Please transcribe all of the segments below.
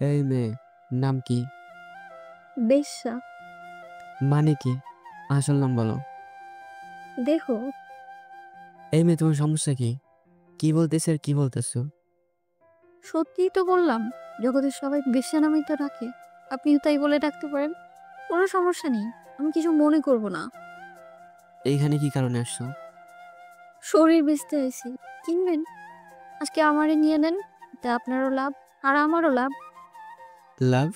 এই মেয়ে, নাম কি? বেশ্যা। মানে কি? আসল নাম বলো। দেখো, এই মেয়ে, তোমার সমস্যা কি? কি বলতেছে আর কি বলতেছো? সত্যিই তো বললাম। জগতের সবাই বেশ্যা নামেই তো ডাকে, আপনিও তাই বলে ডাকতে পারেন। কোনো সমস্যা নেই, আমি কিছু মনে করব না। এইখানে কি কারণে আসছো? শরীর বেচতে আইছি, কিনবেন? আজকে আমারে নিয়ে নেন, এতে আপনারও লাভ আর আমারও লাভ। লাভ?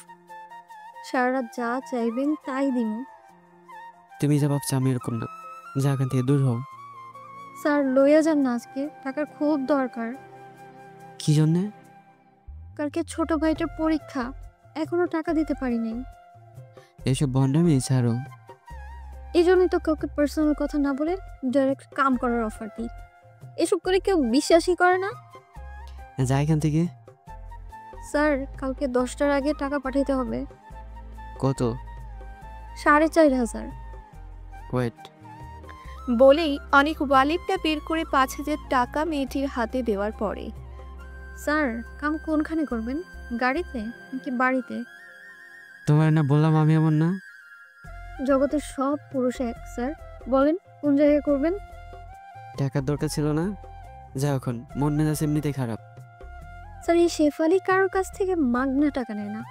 সারা রাত যা চাইবেন তাই দিন। তুমি যা ভাবছো আমি এরকম না। যা, এখান থেকে দূর হও। স্যার লইয়া যান না, আজকে টাকার খুব দরকার। কি জন্যে? কালকে ছোট ভাইটার পরীক্ষা, এখনো টাকা দিতে পারি নাই। এসব ভণ্ডামি ছাড়ো। এই জন্যই তো কাউকে পার্সোনাল কথা না বলে ডাইরেক্ট কাম করার অফার দিই। এসব করে কেউ বিশ্বাসই করে না। যা এখান থেকে। স্যার কালকে 10টার আগে টাকা পাঠাইতে হবে। কত? 4,500। ওয়েট। বলেই অনেক ওয়ালেটটা বের করে 5,000 টাকা মেয়েটির হাতে দেওয়ার পরে স্যার কাম কোনখানে করবেন? গাড়িতে নাকি বাড়িতে? তোমার না বললাম আমি এমন না। জগতের সব পুরুষ এক স্যার, বলেন কোন জায়গায় করবেন? টাকার দরকার ছিল না। যা, এখন মন মেজাজ এমনিতে খারাপ। স্যার এই শেফালি কারোর কাছ থেকে মাগনা টাকা নেয় না,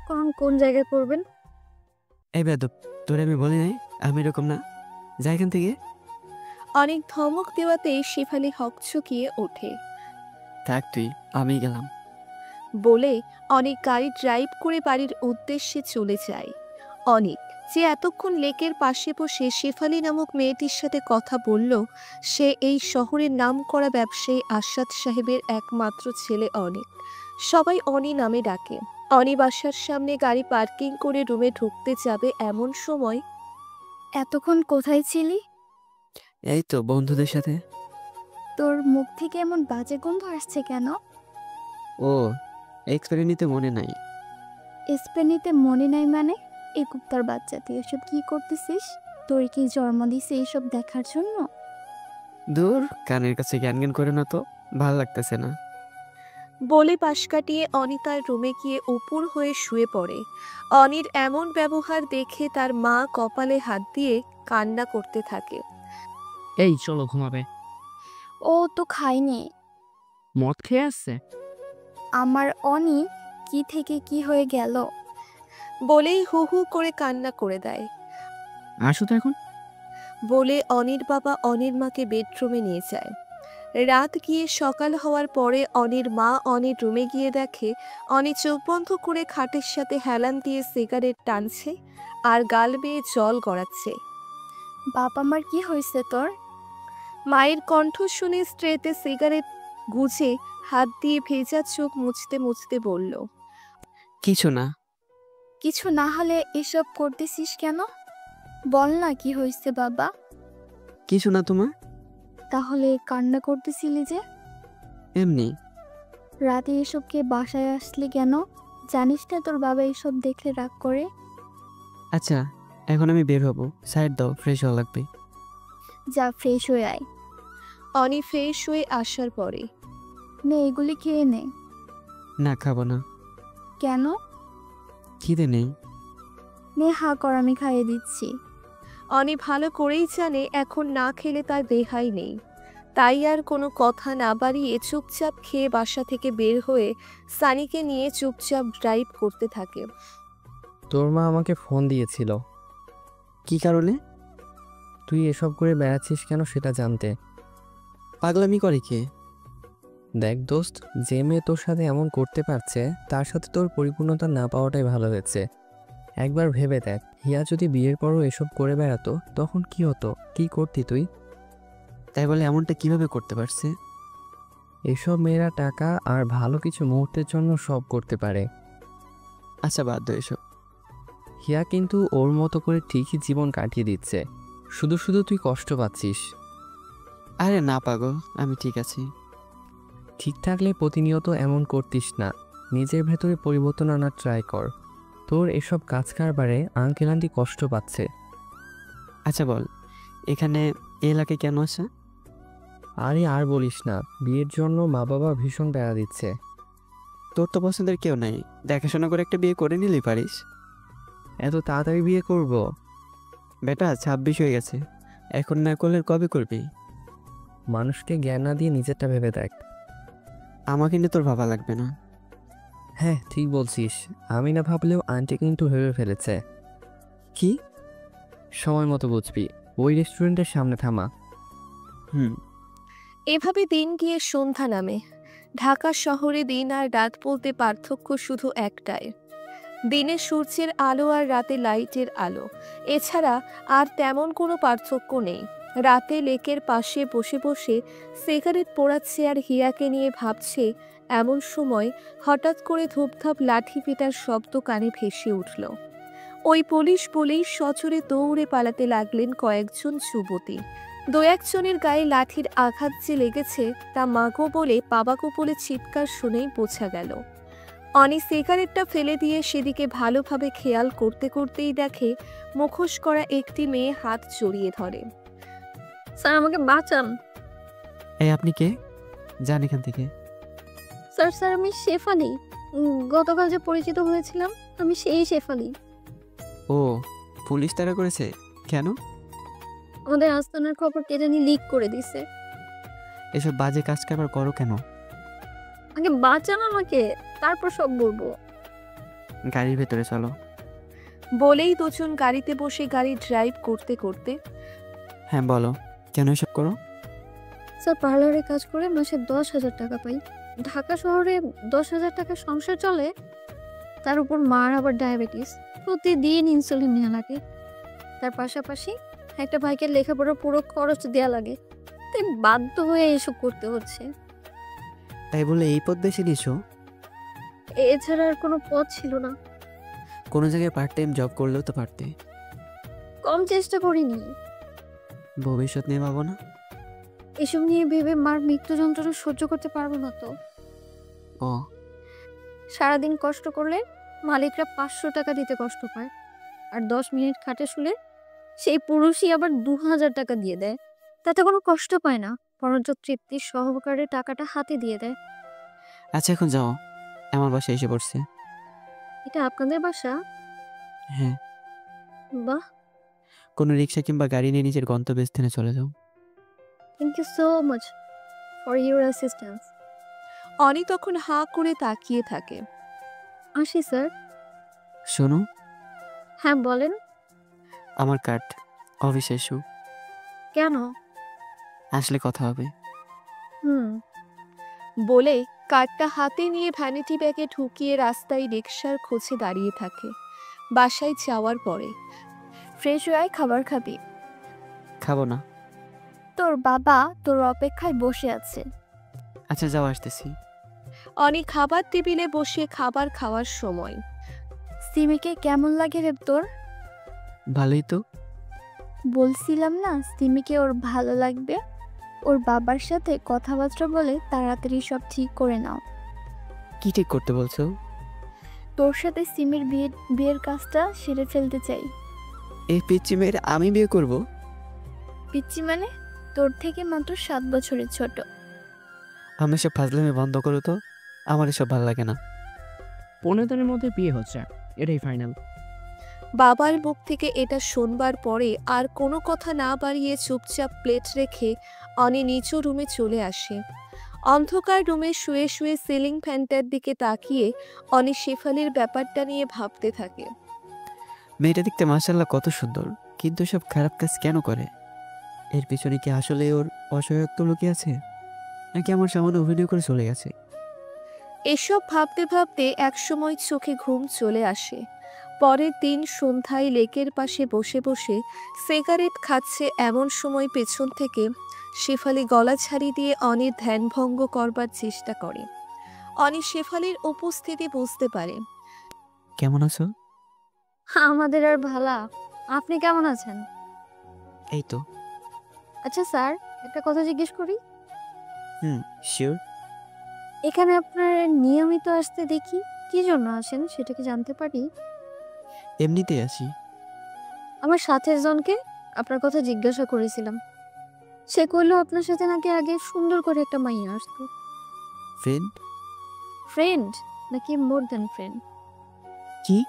কারণ কোন জায়গায় করবেন? এই বেদব, তোরে আমি বলি নাই আমি এরকম না। যা এখান থেকে। অনেক ধমক দেওয়াতে শেফালি হকচকিয়ে ওঠে। থাক তুই, আমি গেলাম। বলে অনেক গাড়ি ড্রাইভ করে বাড়ির উদ্দেশ্যে চলে যায়। অনেক, যে এতক্ষণ লেকের পাশে বসে শেফালি নামক মেয়েটির সাথে কথা বলল, সে এই শহরের নামকরা ব্যবসায়ী আসাদ সাহেবের একমাত্র ছেলে অনেক। সবাই অনি নামে ডাকে। অনি বাসার সামনে গাড়ি পার্কিং করে রুমে ঢুকতে যাবে এমন সময় এতক্ষণ কোথায় ছিলি? এই তো বন্ধুদের সাথে। তোর মুখ থেকে এমন বাজে গন্ধ আসছে কেন? ও, এক্সপায়ারি নিতে মনে নাই। স্প্রে নিতে মনে নাই মানে? এই কুত্তার বাচ্চা, তুই এসব কি করতেছিস? তোর কি জন্ম দিছে এইসব দেখার জন্য? দূর, কানের কাছে জ্ঞান জ্ঞান করে না তো। ভাল লাগতেছে না। বলে পাশ কাটিয়ে অনি তার রুমে গিয়ে উপুর হয়ে শুয়ে পড়ে। অনির এমন ব্যবহার দেখে তার মা কপালে হাত দিয়ে কান্না করতে থাকে। এই চলো ঘুমাবে। ও তো খায়নি। মদ খেয়ে আসছে। আমার অনি কি থেকে কি হয়ে গেল? বলেই হু হু করে কান্না করে দেয়। আসো তো এখন। বলে অনির বাবা অনির মাকে বেডরুমে নিয়ে যায়। রাত গিয়ে সকাল হওয়ার পরে অনির মা অনির রুমে গিয়ে দেখে অনি চোখ বন্ধ করে খাটের সাথে হেলান দিয়ে সিগারেট টানছে আর গাল বেয়ে জল গড়াচ্ছে। বাপ আমার কি হয়েছে তোর? মায়ের কণ্ঠ শুনে স্ট্রেতে সিগারেট গুজে হাত দিয়ে ভেজা চোখ মুছতে মুছতে বলল, কিছু না। কিছু না হলে এসব করতেছিস কেন? বল না কি হয়েছে বাবা। কিছু না তোমার। তাহলে কান্না করতেছিলি যে? এমনি। রাতে এসব কে বাসায় আসলি কেন? জানিস না তোর বাবা এসব দেখলে রাগ করে? আচ্ছা, এখন আমি বের হব। সাইড দাও, ফ্রেশ হওয়া লাগবে। যা ফ্রেশ হয়ে আয়। অনি ফ্রেশ হয়ে আসার পরে নে এগুলি খেয়ে নে। না, খাবো না। কেন? খিদে নেই। নে হা কর, আমি খাইয়ে দিচ্ছি। অনি ভালো করেই জানে এখন না খেলে তার রেহাই নেই। তাই আর কোনো কথা না বাড়িয়ে চুপচাপ খেয়ে বাসা থেকে বের হয়ে সানিকে নিয়ে চুপচাপ ড্রাইভ করতে থাকে। তোর মা আমাকে ফোন দিয়েছিল কি কারণে? তুই এসব করে বেড়াচ্ছিস কেন সেটা জানতে। পাগলামি করে কে? দেখ দোস্ত, যে মেয়ে তোর সাথে এমন করতে পারছে তার সাথে তোর পরিপূর্ণতা না পাওয়াটাই ভালো হয়েছে। একবার ভেবে দেখ, হিয়া যদি বিয়ের পরও এসব করে বেড়াতো তখন কি হতো? কি করতি তুই? তাই বলে এমনটা কিভাবে করতে পারছে? এসব মেয়েরা টাকা আর ভালো কিছু মুহূর্তের জন্য সব করতে পারে। আচ্ছা, বাদ দাও এসব। হিয়া কিন্তু ওর মতো করে ঠিকই জীবন কাটিয়ে দিচ্ছে, শুধু শুধু তুই কষ্ট পাচ্ছিস। আরে না পাগল, আমি ঠিক আছি। ঠিক থাকলে প্রতিনিয়ত এমন করতিস না, নিজের ভেতরে পরিবর্তন আনার ট্রাই কর। তোর এসব কাজ কারবারে আঙ্কেল আন্টি কষ্ট পাচ্ছে। আচ্ছা বল, এখানে এ এলাকায় কেন আসা? আরে আর বলিস না, বিয়ের জন্য মা বাবা ভীষণ প্যারা দিচ্ছে। তোর তো পছন্দের কেউ নাই, দেখাশোনা করে একটা বিয়ে করে নিলেই পারিস। এত তাড়াতাড়ি বিয়ে করব? বেটা 26 হয়ে গেছে, এখন না করলে কবে করবি? মানুষকে জ্ঞান না দিয়ে নিজেরটা ভেবে দেখ। আমাকে নিয়ে তোর ভাবা লাগবে না। হ্যাঁ ঠিক বলছিস, আমি না ভাবলেও আন্টি কিন্তু ভেবে ফেলেছে। কি? সময় মতো বুঝবি, ওই রেস্টুরেন্টের সামনে থামা। হুম। এভাবে দিন গিয়ে সন্ধ্যা নামে। ঢাকা শহরে দিন আর রাত বলতে পার্থক্য শুধু একটাই, দিনে সূর্যের আলো আর রাতে লাইটের আলো। এছাড়া আর তেমন কোনো পার্থক্য নেই। রাতে লেকের পাশে বসে বসে সিগারেট পোড়াচ্ছে আর হিয়াকে নিয়ে ভাবছে, এমন সময় হঠাৎ করে ধূপধাপ লাঠি পেটার শব্দ কানে ভেসে উঠল। ওই পুলিশ বলেই সচরে দৌড়ে পালাতে লাগলেন কয়েকজন যুবতী। দু একজনের গায়ে লাঠির আঘাত যে লেগেছে তা মাগো বলে বাবাগো বলে চিৎকার শুনেই বোঝা গেল। অনি সিগারেটটা ফেলে দিয়ে সেদিকে ভালোভাবে খেয়াল করতে করতেই দেখে মুখোশ করা একটি মেয়ে হাত জড়িয়ে ধরে। স্যার আমাকে বাঁচান। এই আপনি কে? যান এখান থেকে। স্যার স্যার আমি শেফালি, গতকাল যে পরিচিত হয়েছিলাম আমি সেই শেফালি। ও, পুলিশ তাড়া করেছে কেন? আমাদের আস্তানার খবর কে জানি লিক করে দিছে। এসব বাজে কাজ কারবার করো কেন? আগে বাঁচান আমাকে, তারপর সব বলবো। গাড়ির ভেতরে চলো। বলেই দুজন গাড়িতে বসে গাড়ি ড্রাইভ করতে করতে। হ্যাঁ বলো, কেন এসব করো? স্যার পার্লারে কাজ করে মাসে 10,000 টাকা পাই। ঢাকা শহরে 10,000 টাকা সংসার চলে, তার উপর মার আবার ডায়াবেটিস, প্রতিদিন ইনসুলিন নেওয়া লাগে। তার পাশাপাশি একটা ভাইকে লেখাপড়ার পুরো খরচ দেওয়া লাগে, তাই বাধ্য হয়ে এসব করতে হচ্ছে। তাই বলে এই পথ বেছে নিয়েছো? এছাড়া আর কোনো পথ ছিল না। কোনো জায়গায় পার্ট টাইম জব করলেও তো পারতে। কম চেষ্টা করিনি। ভবিষ্যৎ নিয়ে ভাবো না? এসব নিয়ে ভেবে মার মৃত্যু যন্ত্রণা সহ্য করতে পারবো না তো। ও, সারাদিন কষ্ট করলে মালিকরা 500 টাকা দিতে কষ্ট পায়, আর 10 মিনিট খাটে শুলে সেই পুরুষই আবার 2,000 টাকা দিয়ে দেয়। তাতে কোনো কষ্ট পায় না, বরঞ্চ তৃপ্তির সহকারে টাকাটা হাতে দিয়ে দেয়। আচ্ছা এখন যাও, আমার বাসায় এসে পড়ছে। এটা আপনাদের বাসা? হ্যাঁ। বাহ, কোনো রিক্সা কিংবা গাড়ি নিয়ে নিজের গন্তব্যস্থানে চলে যাও। Thank you so much for your assistance. অনি তখন হাঁ করে তাকিয়ে থাকে। আসি স্যার। শোনো, হ্যাঁ বলেন। আমার কার্ড, অফিসে এসো। কেন? আসলে কথা হবে। হুম। বলে কার্ডটা হাতে নিয়ে ভ্যানিটি ব্যাগে ঢুকিয়ে রাস্তায় রিকশার খোঁজে দাঁড়িয়ে থাকে। বাসায় যাওয়ার পরে ফ্রেশ হয়ে খাবার খাবি? খাবো না। তোর বাবা তোর অপেক্ষায় বসে আছে। আচ্ছা যাও, আসতেছি। অনি খাবার টেবিলে বসে খাবার খাওয়ার সময়। সিমিকে কেমন লাগে রে তোর? ভালোই তো। বলছিলাম না সিমিকে ওর ভালো লাগবে। ওর বাবার সাথে কথাবার্তা বলে তাড়াতাড়ি সব ঠিক করে নাও। কি ঠিক করতে বলছো? তোর সাথে সিমির বিয়ের কাজটা সেরে ফেলতে চাই। এই পিচ্চি মেয়ের আমি বিয়ে করব? পিচ্চি মানে? তোর থেকে মাত্র 7 বছরের ছোট। আমি সব ফাজলামি বন্ধ করো তো, আমার এসব ভালো লাগে না। 15 দিনের মধ্যে বিয়ে হচ্ছে, এটাই ফাইনাল। বাবার মুখ থেকে এটা শুনবার পরে আর কোনো কথা না বাড়িয়ে চুপচাপ প্লেট রেখে অনি নিচু রুমে চলে আসে। অন্ধকার রুমে শুয়ে শুয়ে সিলিং ফ্যানটার দিকে তাকিয়ে অনি শেফালির ব্যাপারটা নিয়ে ভাবতে থাকে। মেয়েটা দেখতে মাশাআল্লাহ কত সুন্দর, কিন্তু সব খারাপ কাজ কেন করে? এর পিছনে কি আসলে ওর অসহায়ত্ব লুকিয়ে আছে, নাকি আমার সামনে অভিনয় করে চলে গেছে? এসব ভাবতে ভাবতে একসময় চোখে ঘুম চলে আসে। পরের দিন সন্ধ্যায় লেকের পাশে বসে বসে সিগারেট খাচ্ছে এমন সময় পেছন থেকে শেফালি গলা ছাড়ি দিয়ে অনির ধ্যানভঙ্গ করবার চেষ্টা করে। অনি শেফালির উপস্থিতি বুঝতে পারে। কেমন আছো? আমাদের আর ভালা, আপনি কেমন আছেন? এই তো। আচ্ছা স্যার, একটা কথা জিজ্ঞেস করি। শিওর। এখানে আপনার নিয়মিত আসতে দেখি, কি জন্য আসেন সেটা কি জানতে পারি? এমনিতেই আসি। আমার সাথের জনকে আপনার কথা জিজ্ঞাসা করেছিলাম, সে কইলো আপনার সাথে নাকি আগে সুন্দর করে একটা মাইয়া আসতো। ফ্রেন্ড? ফ্রেন্ড নাকি মোর দ্যান ফ্রেন্ড? কি?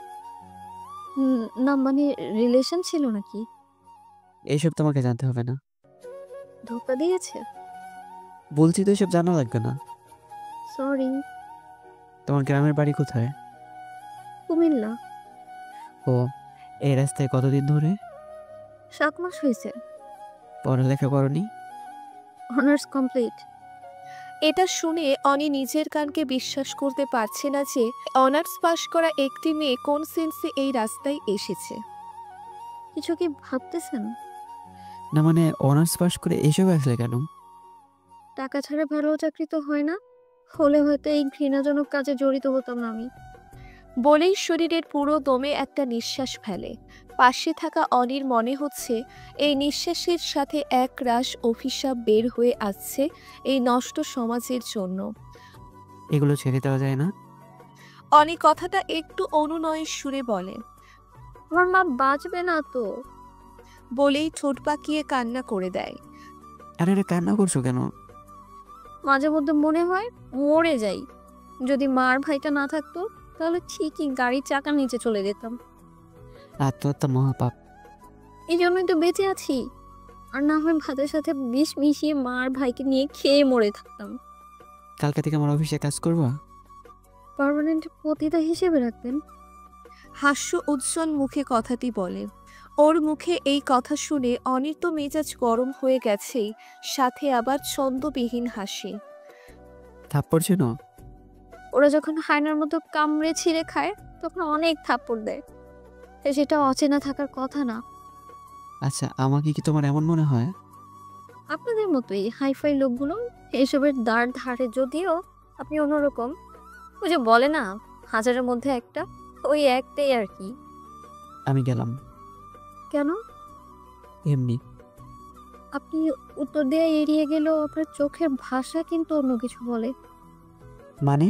না মানে রিলেশন ছিল নাকি? এইসব তোমাকে জানতে হবে না। ধোকা দিয়েছে? বলছি তো এসব জানা লাগবে না। সরি। তোমার গ্রামের বাড়ি কোথায়? কুমিল্লা। ও, এই রাস্তায় কতদিন ধরে? 7 মাস হয়েছে। পড়ালেখা করনি? Honours complete. এটা শুনে অনি নিজের কানকে বিশ্বাস করতে পারছে না যে অনার্স পাশ করা একটি মেয়ে কোন সেন্সে এই রাস্তায় এসেছে। কিছু কি ভাবতেছেন? না মানে অনার্স পাস করে এসব আসলে কেন? টাকা ছাড়া ভালো চাকরি তো হয় না, হলে হয়তো এই ঘৃণাজনক কাজে জড়িত হতাম না আমি। বলেই শরীরের পুরো দমে একটা নিঃশ্বাস ফেলে। পাশে থাকা অনির মনে হচ্ছে এই নিঃশ্বাসের সাথে এক রাশ অভিশাপ বের হয়ে আসছে এই নষ্ট সমাজের জন্য। এগুলো ছেড়ে দেওয়া যায় না? অনি কথাটা একটু অনুনয়ের সুরে বলে। আমার মা বাঁচবে না তো। বলেই ঠোঁট পাকিয়ে কান্না করে দেয়। আরে আরে, কান্না করছো কেন? মাঝে মধ্যে মনে হয় মরে যাই। যদি মার ভাইটা না থাকতো তাহলে ঠিকই গাড়ির চাকার নিচে চলে যেতাম। আত্মহত্যা মহাপাপ। এই জন্যই তো বেঁচে আছি। আর না হয় ভাতের সাথে বিষ মিশিয়ে মার ভাইকে নিয়ে খেয়ে মরে থাকতাম। কালকে থেকে আমার অফিসে কাজ করবা? পার্মানেন্ট পতিতা হিসেবে রাখবেন? হাস্য উজ্জ্বল মুখে কথাটি বলে। ওর মুখে এই কথা শুনে অনির তো মেজাজ গরম হয়ে গেছেই, সাথে আবার ছন্দবিহীন হাসি। থাপ্পড় ছিল? ওরা যখন হায়নার মতো কামড়ে ছিঁড়ে খায় তখন অনেক থাপ্পড় দেয়। সেটা অচেনা থাকার কথা না। আচ্ছা, আমাকে কি তোমার এমন মনে হয়? আপনাদের মতোই হাইফাই লোকগুলো এসবের দ্বার ধারে, যদিও আপনি অন্যরকম। ওই যে বলে না, হাজারের মধ্যে একটা, ওই একটাই আর কি। আমি গেলাম। কেন? এমনি। আপনি উত্তর দেয়া এড়িয়ে গেলেও আপনার চোখের ভাষা কিন্তু অন্য কিছু বলে। মানে?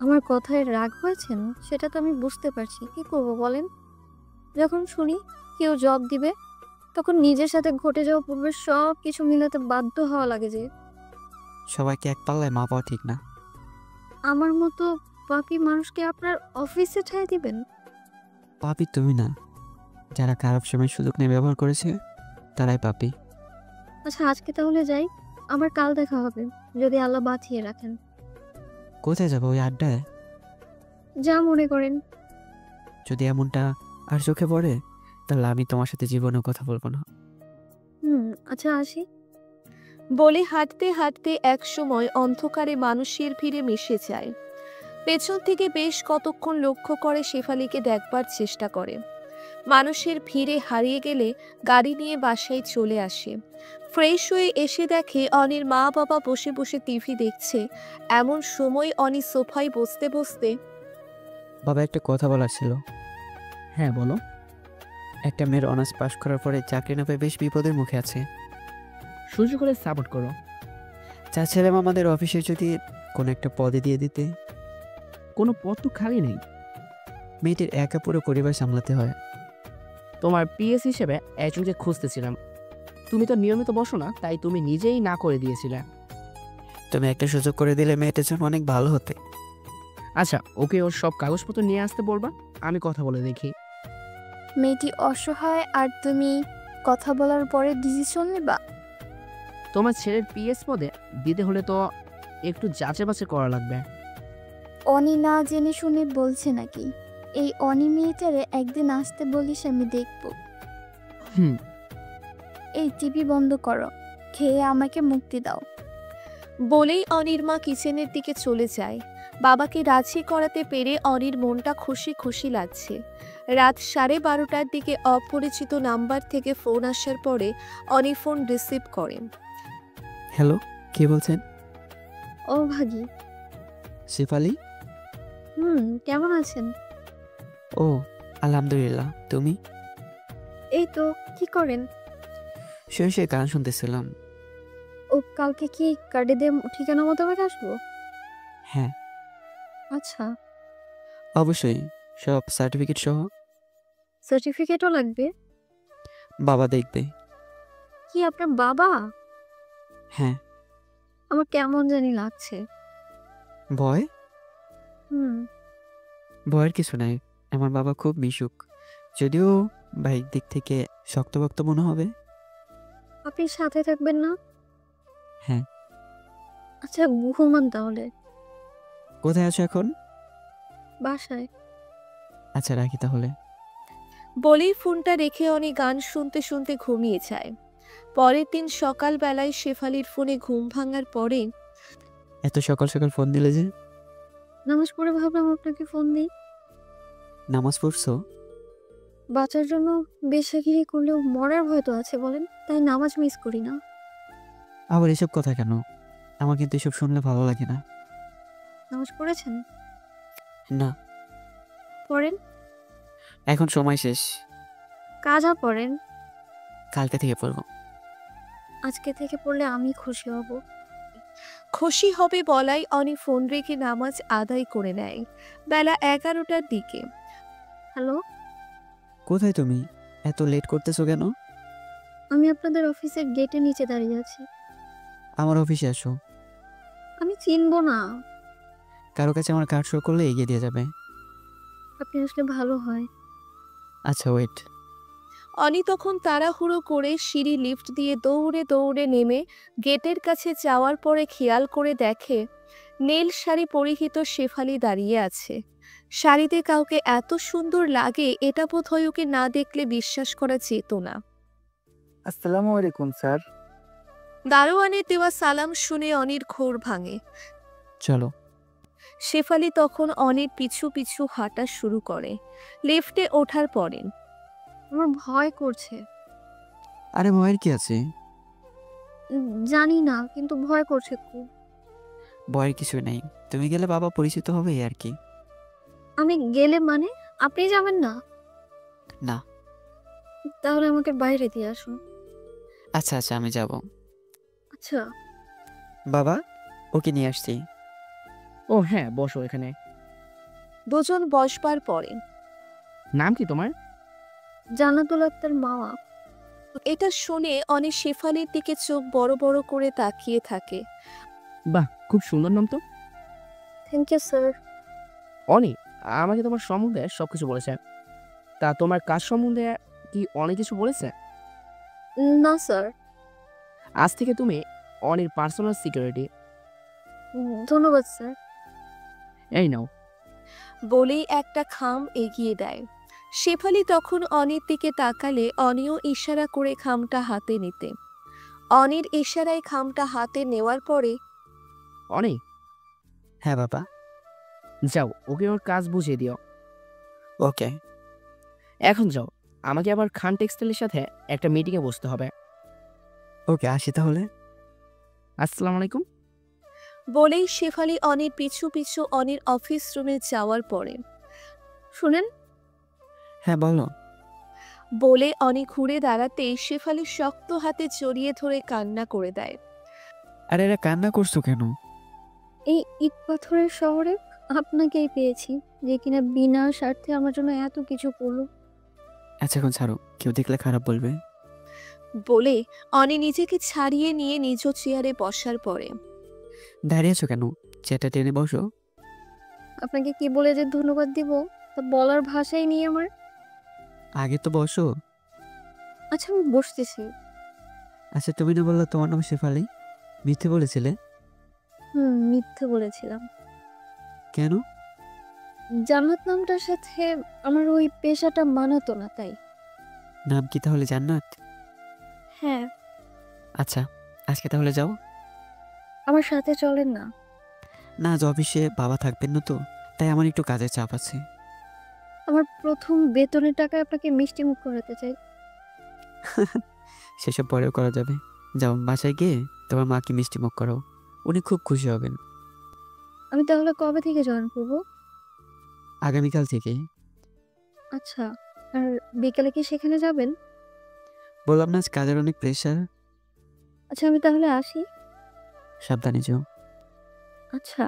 আমার কথায় রাগ হয়েছেন সেটা তো আমি বুঝতে পারছি, কি করব বলেন? যখন শুনি কেউ জব দিবে তখন নিজের সাথে ঘটে যাওয়া পূর্বের সব কিছু মিলাতে বাধ্য হওয়া লাগে যে। সবাইকে এক পাল্লায় মাপাও ঠিক না। আমার মতো পাপী মানুষকে আপনার অফিসে ঠাঁই দিবেন? পাপী তুমি না, যারা খারাপ সময় সুযোগ নিয়ে ব্যবহার করেছে তারাই পাপী। আচ্ছা আজকে তাহলে যাই, আবার কাল দেখা হবে যদি আল্লাহ বাঁচিয়ে রাখেন। কোথায় যাবো? ওই আড্ডায়? যা মনে করেন। যদি এমনটা আর চোখে পড়ে তাহলে আমি তোমার সাথে জীবনেও কথা বলবো না। আচ্ছা আসি। বলে হাঁটতে হাঁটতে একসময় অন্ধকারে মানুষের ভিড়ে মিশে যায়। পেছন থেকে বেশ কতক্ষণ লক্ষ্য করে শেফালিকে দেখবার চেষ্টা করে। মানুষের ভিড়ে হারিয়ে গেলে গাড়ি নিয়ে বাসায় চলে আসে। ফ্রেশ হয়ে এসে দেখে অনির মা বাবা বসে বসে টিভি দেখছে। এমন সময় অনি সোফায় বসতে বসতে বাবা, একটা কথা বলার ছিল। হ্যাঁ বলো। একটা মেয়ের অনার্স পাশ করার পরে চাকরি না পেয়ে বেশ বিপদের মুখে আছে। সুযোগ হলে সাপোর্ট করো। চাচ্ছিলাম আমাদের অফিসে যদি কোনো একটা পদে দিয়ে দিতে। কোনো পথ তো খালি নেই। মেয়েটির একা পুরো পরিবার সামলাতে হয়। তোমার পিএস হিসেবে একজনকে খুঁজতেছিলাম। তুমি তো নিয়মিত বসো না, তাই তুমি নিজেই না করে দিয়েছিলে। তুমি একটা সুযোগ করে দিলে মেয়েটার জন্য অনেক ভালো হতে। আচ্ছা, ওকে ওর সব কাগজপত্র নিয়ে আসতে বলবা, আমি কথা বলে দেখি। মেয়েটি অসহায় আর তুমি কথা বলার পরে ডিসিশন নেবা? তোমার ছেলের পিএস পদে দিতে হলে তো একটু যাচাই বাছাই করা লাগবে। অনি না জেনে শুনে বলছে নাকি? এই অনি মেয়েটারে একদিন আসতে বলিস, আমি দেখব। হুম। এই টিভি বন্ধ করো, খেয়ে আমাকে মুক্তি দাও। বলেই অনির মা কিচেনের দিকে চলে যায়। বাবাকে রাজি করাতে পেরে অনির মনটা খুশি খুশি লাগছে। রাত 12:30টার দিকে অপরিচিত নাম্বার থেকে ফোন আসার পরে অনি ফোন রিসিভ করেন। হ্যালো, কে বলছেন? ও ভাগি। শেফালি? কেমন আছেন? ও, আলহামদুলিল্লাহ। তুমি? এই তো, কি করেন? শুয়ে গান শুনতেছিলাম। ও কালকে কি কার্ডে দিয়ে ঠিকানা মোতাবেক আসবো? হ্যাঁ, আচ্ছা। অবশ্যই, সব সার্টিফিকেট সহ। সার্টিফিকেটও লাগবে? বাবা দেখবে। কি আপনার বাবা? হ্যাঁ। আমার কেমন জানি লাগছে। ভয়? হুম। ভয়ের কিছু নাই, আমার বাবা খুব মিশুক, যদিও বাইরের দিক থেকে শক্তভক্ত মনে হবে। আপনি সাথে থাকবেন না? হ্যাঁ। আচ্ছা ঘুমান তাহলে। কোথায় আছো এখন? বাসায়। আচ্ছা রাখি তাহলে। বলেই ফোনটা রেখে অনি গান শুনতে শুনতে ঘুমিয়ে যায়। পরের দিন সকালবেলায় শেফালির ফোনে ঘুম ভাঙার পরে এত সকাল সকাল ফোন দিলে যে? নামাজ পড়ে ভাবলাম আপনাকে ফোন দিই। নামাজ পড়ছো? বাঁচার জন্য বেশাগিরি করলেও মরার ভয় তো আছে বলেন, তাই নামাজ মিস করি না। আবার এসব কথা কেন? আমার কিন্তু এসব শুনলে ভালো লাগে না। নামাজ পড়েছেন? না, পড়েন। এখন সময় শেষ, কাজা পড়েন। কালকে থেকে পড়বো। আজকে থেকে পড়লে আমি খুশি হব। খুশি হবে বলাই অনি ফোন রেখে নামাজ আদায় করে নেয়। বেলা 11টার দিকে হ্যালো, কোথায় তুমি? এত লেট করতেছো কেন? আমি আপনাদের অফিসের গেটের নিচে দাঁড়িয়ে আছি। আমার অফিসে আসো। আমি চিনব না। কারো কাছে আমার কার্ড শো করলে এগিয়ে দিয়ে যাবে। আপনি আসলে ভালো হয়। আচ্ছা ওয়েট। অনি তখন তাড়াহুড়ো করে সিঁড়ি লিফট দিয়ে দৌড়ে দৌড়ে নেমে গেটের কাছে যাওয়ার পরে খেয়াল করে দেখে নীল শাড়ি পরিহিত শেফালি দাঁড়িয়ে আছে। শাড়িতে কাউকে এত সুন্দর লাগে এটা বোধহয় ওকে না দেখলে বিশ্বাস করা যেত না। আসসালামু আলাইকুম স্যার। দারোয়ানের দেওয়া সালাম শুনে অনির ঘোর ভাঙে। চলো। শেফালি তখন অনির পিছু পিছু হাঁটা শুরু করে। লিফটে ওঠার পরে আমার ভয় করছে। আরে ভয়ের কি আছে? জানি না, কিন্তু ভয় করছে খুব। ভয়ের কিছু নেই, তুমি গেলে বাবা পরিচিত হবে এই আর কি। আমি গেলে মানে আপনি যাবেন না? না। তাহলে আমাকে বাইরে দিয়ে আসুন। আচ্ছা আচ্ছা আমি যাব। আচ্ছা। বাবা, ওকে নিয়ে আসছি। ও হ্যাঁ, বসো এখানে। দুজন বসবার পরে নাম কি তোমার? জান্নাতুল আক্তার মাওয়া। এটা শুনে অনি শেফালির দিকে চোখ বড় বড় করে তাকিয়ে থাকে। বাহ, খুব সুন্দর নাম তো। Thank you sir. অনি আমাকে তোমার সম্বন্ধে সবকিছু বলেছে। তা তোমার কাজ সম্বন্ধে কি অনেক কিছু বলেছে? না স্যার। আজ থেকে তুমি অনির পার্সোনাল সিকিউরিটি। ধন্যবাদ স্যার। এই নাও। বলেই একটা খাম এগিয়ে দেয়। শেফালি তখন অনির দিকে তাকালে অনিও ইশারা করে খামটা হাতে নিতে। অনির ইশারায় খামটা হাতে নেওয়ার পরে অনি হ্যাঁ বাবা। যাও, ওকে ওর কাজ বুঝিয়ে দিও। ওকে। এখন যাও, আমাকে আবার খান টেক্সটাইলের সাথে একটা মিটিংয়ে বসতে হবে। ওকে আসি তাহলে। আসসালামু আলাইকুম। বলেই শেফালি অনির পিছু পিছু অনির অফিস রুমে যাওয়ার পরে শুনেন, হ্যাঁ বলো। বলে অনি ঘুরে দাঁড়াতেই শেফালি শক্ত হাতে জড়িয়ে ধরে কান্না করে দেয়। আরে এরা কান্না করছো কেন? এই ইট পাথরের শহরে আপনাকেই পেয়েছি, যে কিনা বিনা স্বার্থে আমার জন্য এত কিছু করলো। আচ্ছা এখন ছাড়ো, কেউ দেখলে খারাপ বলবে। বলে অনি নিজেকে ছাড়িয়ে নিয়ে নিজ চেয়ারে বসার পরে দাঁড়িয়ে আছো কেন? চেয়ারটা টেনে বসো। আপনাকে কি বলে যে ধন্যবাদ দিব তা বলার ভাষাই নেই আমার। আগে তো বসো। আচ্ছা আমি বসতেছি। আচ্ছা তুমি না বললো তোমার নাম শেফালি? মিথ্যে বলেছিলে? মিথ্যে বলেছিলাম। কেন? জান্নাত নামটার সাথে আমার ওই পেশাটা মানাতো না, তাই। নাম কি তাহলে জান্নাত? হ্যাঁ। আচ্ছা আজকে তাহলে যাও। আমার সাথে চলেন না? না আজ অফিসে বাবা থাকবেন না তো, তাই আমার একটু কাজের চাপ আছে। আমার প্রথম বেতনের টাকায় আপনাকে মিষ্টি মুখ করাতে চাই। সেসব পরেও করা যাবে। যাও বাসায় গিয়ে তোমার মাকে মিষ্টি মুখ করো, উনি খুব খুশি হবেন। আমি তাহলে কবে থেকে জয়েন করব? আগামীকাল থেকে। আচ্ছা, আর বিকালে কি সেখানে যাবেন? বললাম না আজ কাজের অনেক প্রেশার। আচ্ছা আমি তাহলে আসি। সাবধানে যাও। আচ্ছা।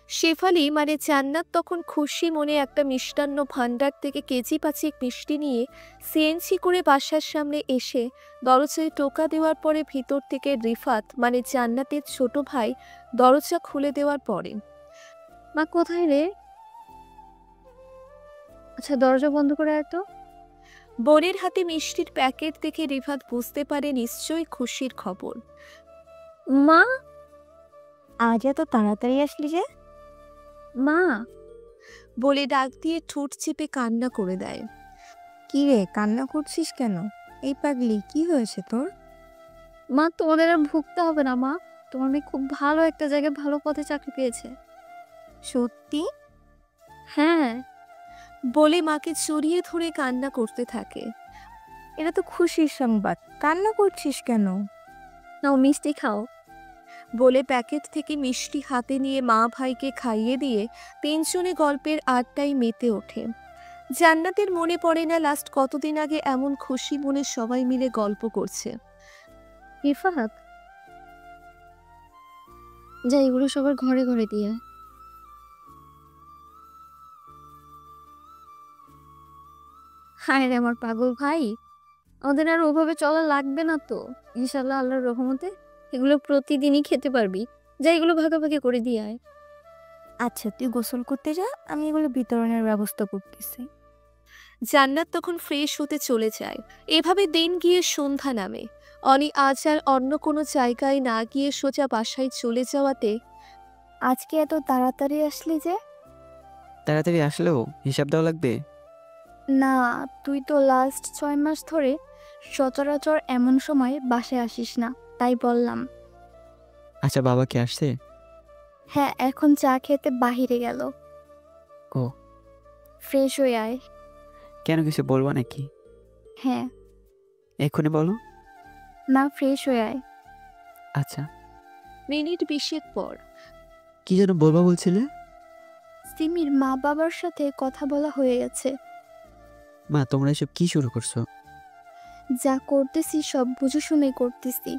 শেফালি মানে জান্নাত তখন খুশি মনে একটা মিষ্টান্ন ভান্ডার থেকে কেজি 5 মিষ্টি নিয়ে সিএনজি করে বাসার সামনে এসে দরজায় টোকা দেওয়ার পরে ভিতর থেকে রিফাত মানে জান্নাতের ছোট ভাই দরজা খুলে দেওয়ার পরে মা কোথায় রে? আচ্ছা দরজা বন্ধ করে আয় তো। বোনের হাতে মিষ্টির প্যাকেট দেখে রিফাত বুঝতে পারে নিশ্চয়ই খুশির খবর। মা, আজ এত তাড়াতাড়ি আসলি যে? মা। বলে ডাক দিয়ে ঠোঁট চেপে কান্না করে দেয়। কি রে, কান্না করছিস কেন? এই পাগলি, কি হয়েছে তোর? মা তোমাদের আর ভুগতে হবে না মা, তোমার মেয়ে খুব ভালো একটা জায়গায় ভালো পদে চাকরি পেয়েছে। সত্যি? হ্যাঁ। বলে মাকে জড়িয়ে ধরে কান্না করতে থাকে। এটা তো খুশির সংবাদ, কান্না করছিস কেন? নাও মিষ্টি খাও। বলে প্যাকেট থেকে মিষ্টি হাতে নিয়ে মা ভাইকে খাইয়ে দিয়ে তিনজনে গল্পের আড্ডায় মেতে ওঠে। জান্নাতের মনে পড়ে না লাস্ট কতদিন আগে এমন খুশি মনে সবাই মিলে গল্প করছে। রিফাত, যা এগুলো সবার ঘরে ঘরে দিয়ে আয়। হায় রে আমার পাগল ভাই, আমাদের আর ওভাবে চলা লাগবে না তো। ইনশাল্লাহ আল্লাহর রহমতে এগুলো প্রতিদিনই খেতে পারবি। যা এগুলো ভাগাভাগি করে দিয়ে আয়। আচ্ছা, তুই গোসল করতে যা, আমি এগুলো বিতরণের ব্যবস্থা করতেছি। জান্নাত তখন ফ্রেশ হতে চলে যায়। এভাবে দিন গিয়ে সন্ধ্যা নামে। অনি আজ আর অন্য কোনো জায়গায় না গিয়ে সোজা বাসায় চলে যাওয়াতে আজকে এত তাড়াতাড়ি আসলি যে? তাড়াতাড়ি আসলেও হিসাব দেওয়া লাগবে। না, তুই তো লাস্ট 6 মাস ধরে সচরাচর এমন সময় বাসায় আসিস না, তাই বললাম। আচ্ছা, বাবা কি আসছে? হ্যাঁ, এখন চা খেতে বাহিরে গেল। ও। ফ্রেশ হয়ে আয়। কেন, কিছু বলবো নাকি? হ্যাঁ। এক্ষুনি বলো। না, ফ্রেশ হয়ে আয়। আচ্ছা। মিনিট 20 পর কি যেন বলবা বলছিলে? সিমির মা বাবার সাথে কথা বলা হয়ে গেছে। মা, তোমরা এসব কি শুরু করছো? যা করতেছি সব বুঝে শুনে করতেছি।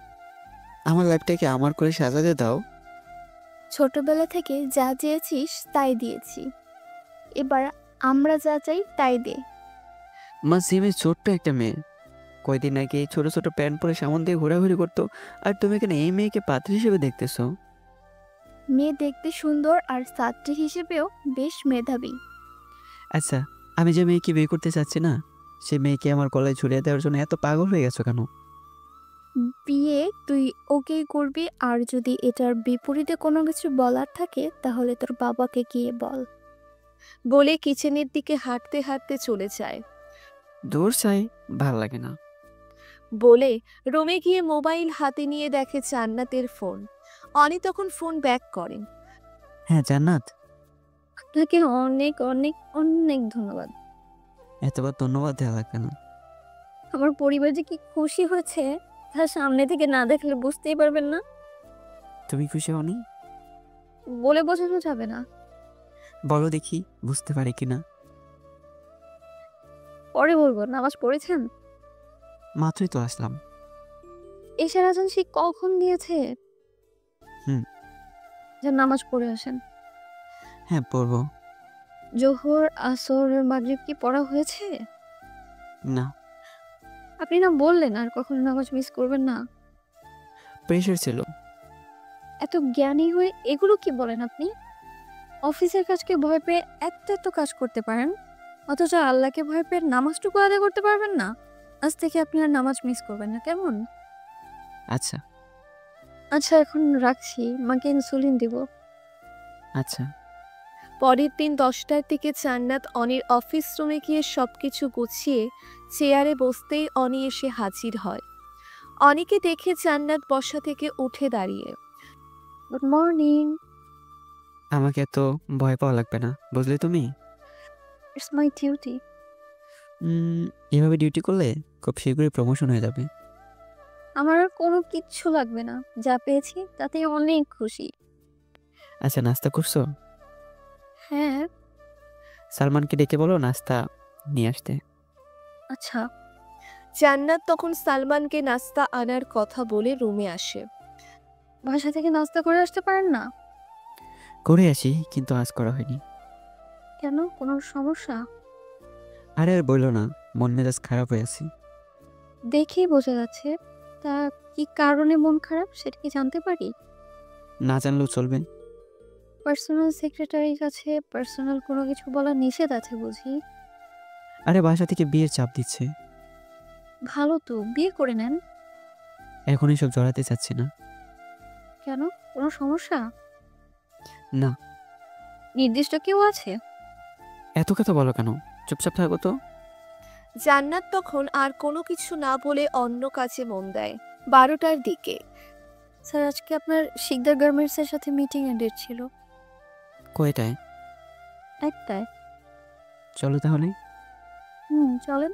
আমার লাইফটাকে আমার করে সাজাতে দাও। ছোটবেলা থেকে যা চেয়েছিস তাই দিয়েছি, এবার আমরা যা চাই তাই দে। মা, সিমে ছোট্ট একটা মেয়ে, কয়দিন আগে এই ছোট ছোট প্যান্ট পরে সামন দিয়ে ঘোরাঘুরি করতো, আর তুমি এখানে এই মেয়েকে পাত্রী হিসেবে দেখতেছো? মেয়ে দেখতে সুন্দর আর ছাত্রী হিসেবেও বেশ মেধাবী। আচ্ছা, আমি যে মেয়েকে বিয়ে করতে চাচ্ছি না, সে মেয়েকে আমার গলায় ঝুলিয়ে দেওয়ার জন্য এত পাগল হয়ে গেছো কেন? বিয়ে তুই ওকেই করবি, আর যদি এটার বিপরীতে কোনো কিছু বলার থাকে তাহলে তোর বাবাকে গিয়ে বল। বলে কিচেনের দিকে হাঁটতে হাঁটতে চলে যায়। দূর চাই, ভাল লাগে না। বলে রুমে গিয়ে মোবাইল হাতে নিয়ে দেখে জান্নাতের ফোন। অনি তখন ফোন ব্যাক করেন। হ্যাঁ জান্নাত, আপনাকে অনেক অনেক অনেক ধন্যবাদ। এতবার ধন্যবাদ দেওয়া লাগবে না। আমার পরিবার যে কি খুশি হয়েছে তা সামনে থেকে না দেখলে বুঝতেই পারবেন না। তুমি খুশি হওনি? বলে বোঝানো যাবে না। বলো দেখি, বুঝতে পারি কিনা। পরে বলবো। নামাজ পড়েছেন? মাত্রই তো আসলাম। এশার আজান সে কখন দিয়েছে? হুম। যে নামাজ পড়ে আসেন। হ্যাঁ, পড়বো। জোহর, আসর, মাগরিব কি পড়া হয়েছে? না, আপনি না বললেন আর কখনো নামাজ মিস করবেন না। প্রেশার ছিল। এত জ্ঞানী হয়ে এগুলো কি বলেন আপনি? অফিসের কাজকে ভয় পেয়ে এত এত কাজ করতে পারেন, অথচ আল্লাহকে ভয় পেয়ে নামাজটুকু আদায় করতে পারবেন না। আজ থেকে আপনি আর নামাজ মিস করবেন না, কেমন? আচ্ছা। আচ্ছা এখন রাখছি, মাকে ইনসুলিন দিব। আচ্ছা। পরের দিন 10টার দিকে জান্নাত অনির অফিস রুমে গিয়ে সবকিছু গুছিয়ে চেয়ারে বসতেই অনি এসে হাজির হয়। অনিকে দেখে জান্নাত বসা থেকে উঠে দাঁড়িয়ে। Good morning. আমাকে এত ভয় পাওয়া লাগবে না, বুঝলে তুমি? It's my duty. এভাবে ডিউটি করলে খুব শীঘ্রই প্রমোশন হয়ে যাবে। আমার আর কোনো কিচ্ছু লাগবে না, যা পেয়েছি তাতে অনেক খুশি। আচ্ছা, নাস্তা করছো? হ্যাঁ। সালমানকে ডেকে বলো নাস্তা নিয়ে আসতে। আচ্ছা। জান্নাত তখন সালমানকে নাস্তা আনার কথা বলে রুমে আসে। বাসা থেকে নাস্তা করে আসতে পারেন না? করে আসি, কিন্তু আজ করা হয়নি। কেন, কোনো সমস্যা? আরে আর বললো না, মন মেজাজ খারাপ হয়ে আছি। দেখেই বোঝা যাচ্ছে। তা কি কারণে মন খারাপ সেটা কি জানতে পারি? না জানলেও চলবে। পার্সোনাল সেক্রেটারির কাছে পার্সোনাল কোনো কিছু বলা নিষেধ আছে বুঝি? আরে বাসা থেকে বিয়ের চাপ দিচ্ছে। ভালো তো, বিয়ে করে নেন। এখন এসব জড়াতে চাচ্ছি না। কেন? কোনো সমস্যা? না। নির্দিষ্ট কেউ আছে? এত কথা বলো কেন? চুপচাপ থাকো তো। জান্নাত তখন আর কোনো কিছু না বলে অন্য কাজে মন দেয়। 12টার দিকে স্যার আজকে আপনার শিকদার গার্মেন্টসের সাথে মিটিং এর ডেট ছিল। কয়টায়? একটায়। চলো তাহলে। চলেন।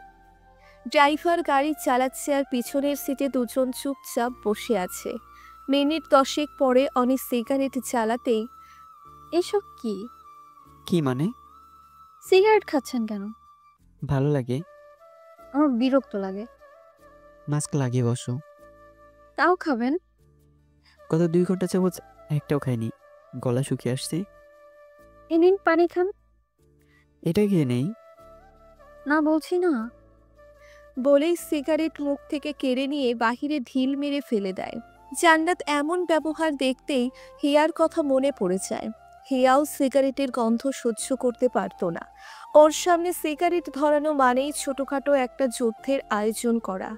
ড্রাইভার গাড়ি চালাচ্ছে আর পিছনের সিটে দুজন চুপচাপ বসে আছে। মিনিট 10 পরে অনি সিগারেট জ্বালাতেই এসব কি? কি মানে? সিগারেট খাচ্ছেন কেন? ভালো লাগে। আমার বিরক্ত লাগে। মাস্ক লাগিয়ে বসো। তাও খাবেন? গত 2 ঘন্টা যাবৎ একটাও খাইনি, গলা শুকিয়ে আসছে। এ নিন পানি খান। এটা খেয়ে নেই। না বলছি না। বলেই সিগারেট মুখ থেকে কেড়ে নিয়ে বাহিরে ঢিল মেরে ফেলে দেয়। জান্নাত এমন ব্যবহার দেখতেই হিয়ার কথা মনে পড়ে যায়। হিয়াও সিগারেটের গন্ধ সহ্য করতে পারতো না। ওর সামনে সিগারেট ধরানো মানেই ছোটখাটো একটা যুদ্ধের আয়োজন করা।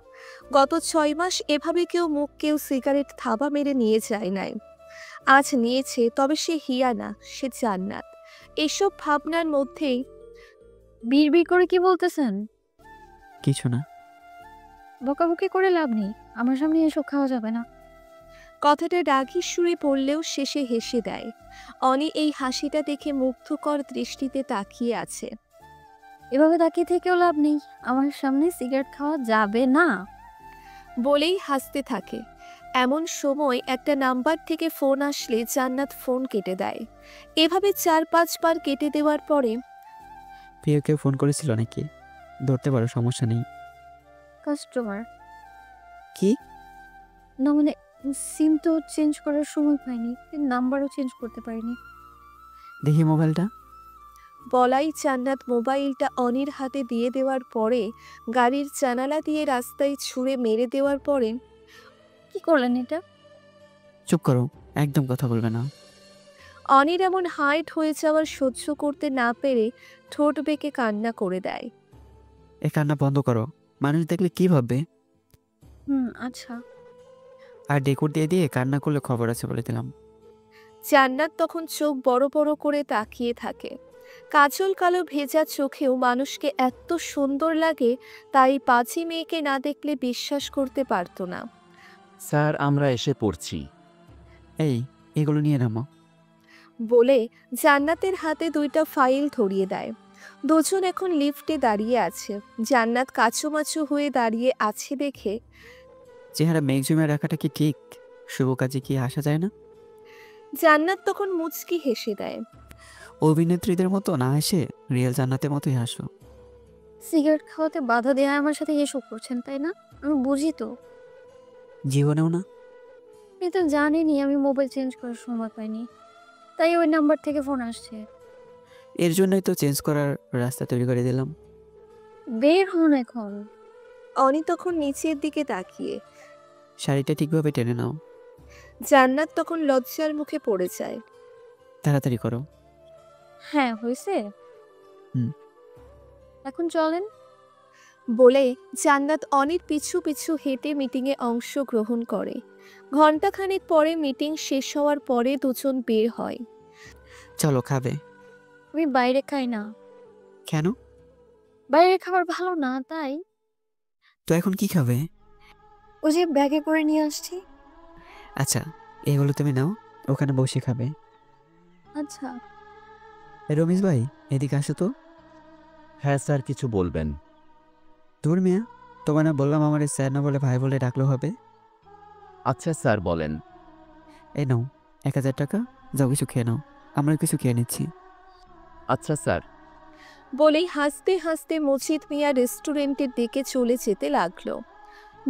গত 6 মাস এভাবে কেউ সিগারেট থাবা মেরে নিয়ে যায় নাই। আজ নিয়েছে, তবে সে হিয়া না, সে জান্নাত। এসব ভাবনার মধ্যেই বিড়বিড় করে কি বলতেছেন? কিছু না। বকাবকি করে লাভ নেই, আমার সামনে এসব খাওয়া যাবে না। কথাটা রাগী সুরে পড়লেও শেষে হেসে দেয়। অনি এই হাসিটা দেখে মুগ্ধকর দৃষ্টিতে তাকিয়ে আছে। এভাবে তাকিয়ে থেকেও লাভ নেই, আমার সামনে সিগারেট খাওয়া যাবে না। বলেই হাসতে থাকে। এমন সময় একটা নাম্বার থেকে ফোন আসলে জান্নাত ফোন কেটে দেয়। এভাবে 4-5 বার কেটে দেওয়ার পরে প্রিয় কেউ ফোন করেছিল নাকি? ধরতে পারো, সমস্যা নেই। কাস্টমার। কি? না মানে সিম তো চেঞ্জ করার সময় পাইনি, নাম্বারও চেঞ্জ করতে পারিনি। দেখি মোবাইলটা। বলাই জান্নাত মোবাইলটা অনির হাতে দিয়ে দেওয়ার পরে গাড়ির জানালা দিয়ে রাস্তায় ছুঁড়ে মেরে দেওয়ার পরে কি করলেন এটা? চুপ করো, একদম কথা বলবে না। অনির এমন হাইট হয়ে যাওয়ার সহ্য করতে না পেরে ঠোঁট বেঁকে কান্না করে দেয়। এ কান্না বন্ধ করো, মানুষ দেখলে কি ভাববে? আচ্ছা। আর ডেকোর দিয়ে দিয়ে কান্না করলে খবর আছে বলে দিলাম। জান্নাত তখন চোখ বড় বড় করে তাকিয়ে থাকে। কাজল কালো ভেজা চোখেও মানুষকে এত সুন্দর লাগে, তাই পাজি মেয়েকে না দেখলে বিশ্বাস করতে পারতো না। স্যার আমরা এসে পড়ছি। এই, এগুলো নিয়ে নামো। বলে জান্নাতের হাতে 2টা ফাইল ধরিয়ে দেয়। দুজন এখন লিফটে দাঁড়িয়ে আছে। জান্নাত কাচুমাচু হয়ে দাঁড়িয়ে আছে দেখে চেহারা মেঘজমে রাখাটা কি ঠিক? শুভ কাজে কি আসা যায় না? জান্নাত তখন মুচকি হেসে দেয়। অভিনেত্রীদের মতো না এসে রিয়েল জান্নাতের মতোই হাসো। সিগারেট খাওয়াতে বাধা দেয়া আমার সাথে এসব করছেন তাই না? আমি বুঝি তো। জীবনেও না। আপনি তো জানেনই আমি মোবাইল চেঞ্জ করার সময় পাইনি, তাই ওই নাম্বার থেকে ফোন আসছে। এর জন্যই তো চেঞ্জ করার রাস্তা তৈরি করে দিলাম। বের হন এখন। অনি তখন নিচের দিকে তাকিয়ে। শাড়িটা ঠিকভাবে টেনে নাও। জান্নাত তখন লজ্জার মুখে পড়ে যায়। তাড়াতাড়ি করো। হ্যাঁ হয়েছে। হুম। এখন চলেন। বলে জান্নাত অনির পিছু পিছু হেঁটে মিটিংয়ে অংশগ্রহণ করে। ঘণ্টাখানেক পরে মিটিং শেষ হওয়ার পরে দুজন বের হয়। চলো, খাবে? আমি বাইরে খাই না। কেন? বাইরের খাবার ভালো না তাই। তো এখন কি খাবে? ওই যে ব্যাগে করে নিয়ে আসছি। আচ্ছা, এগুলো তুমি নাও, ওখানে বসে খাবে। আচ্ছা। রমেশ ভাই, এদিকে আসো তো। হ্যাঁ স্যার, কিছু বলবেন? দূর মিয়া, তোমার না বললাম আমার স্যার না বলে ভাই বলে ডাকলেও হবে। আচ্ছা স্যার বলেন। এই নাও 1000 টাকা, যাও কিছু খেয়ে নাও, আমরা কিছু খেয়ে নিচ্ছি। আচ্ছা স্যার। বলেই হাসতে হাসতে মজিদ মিয়া রেস্টুরেন্টের দিকে চলে যেতে লাগলো।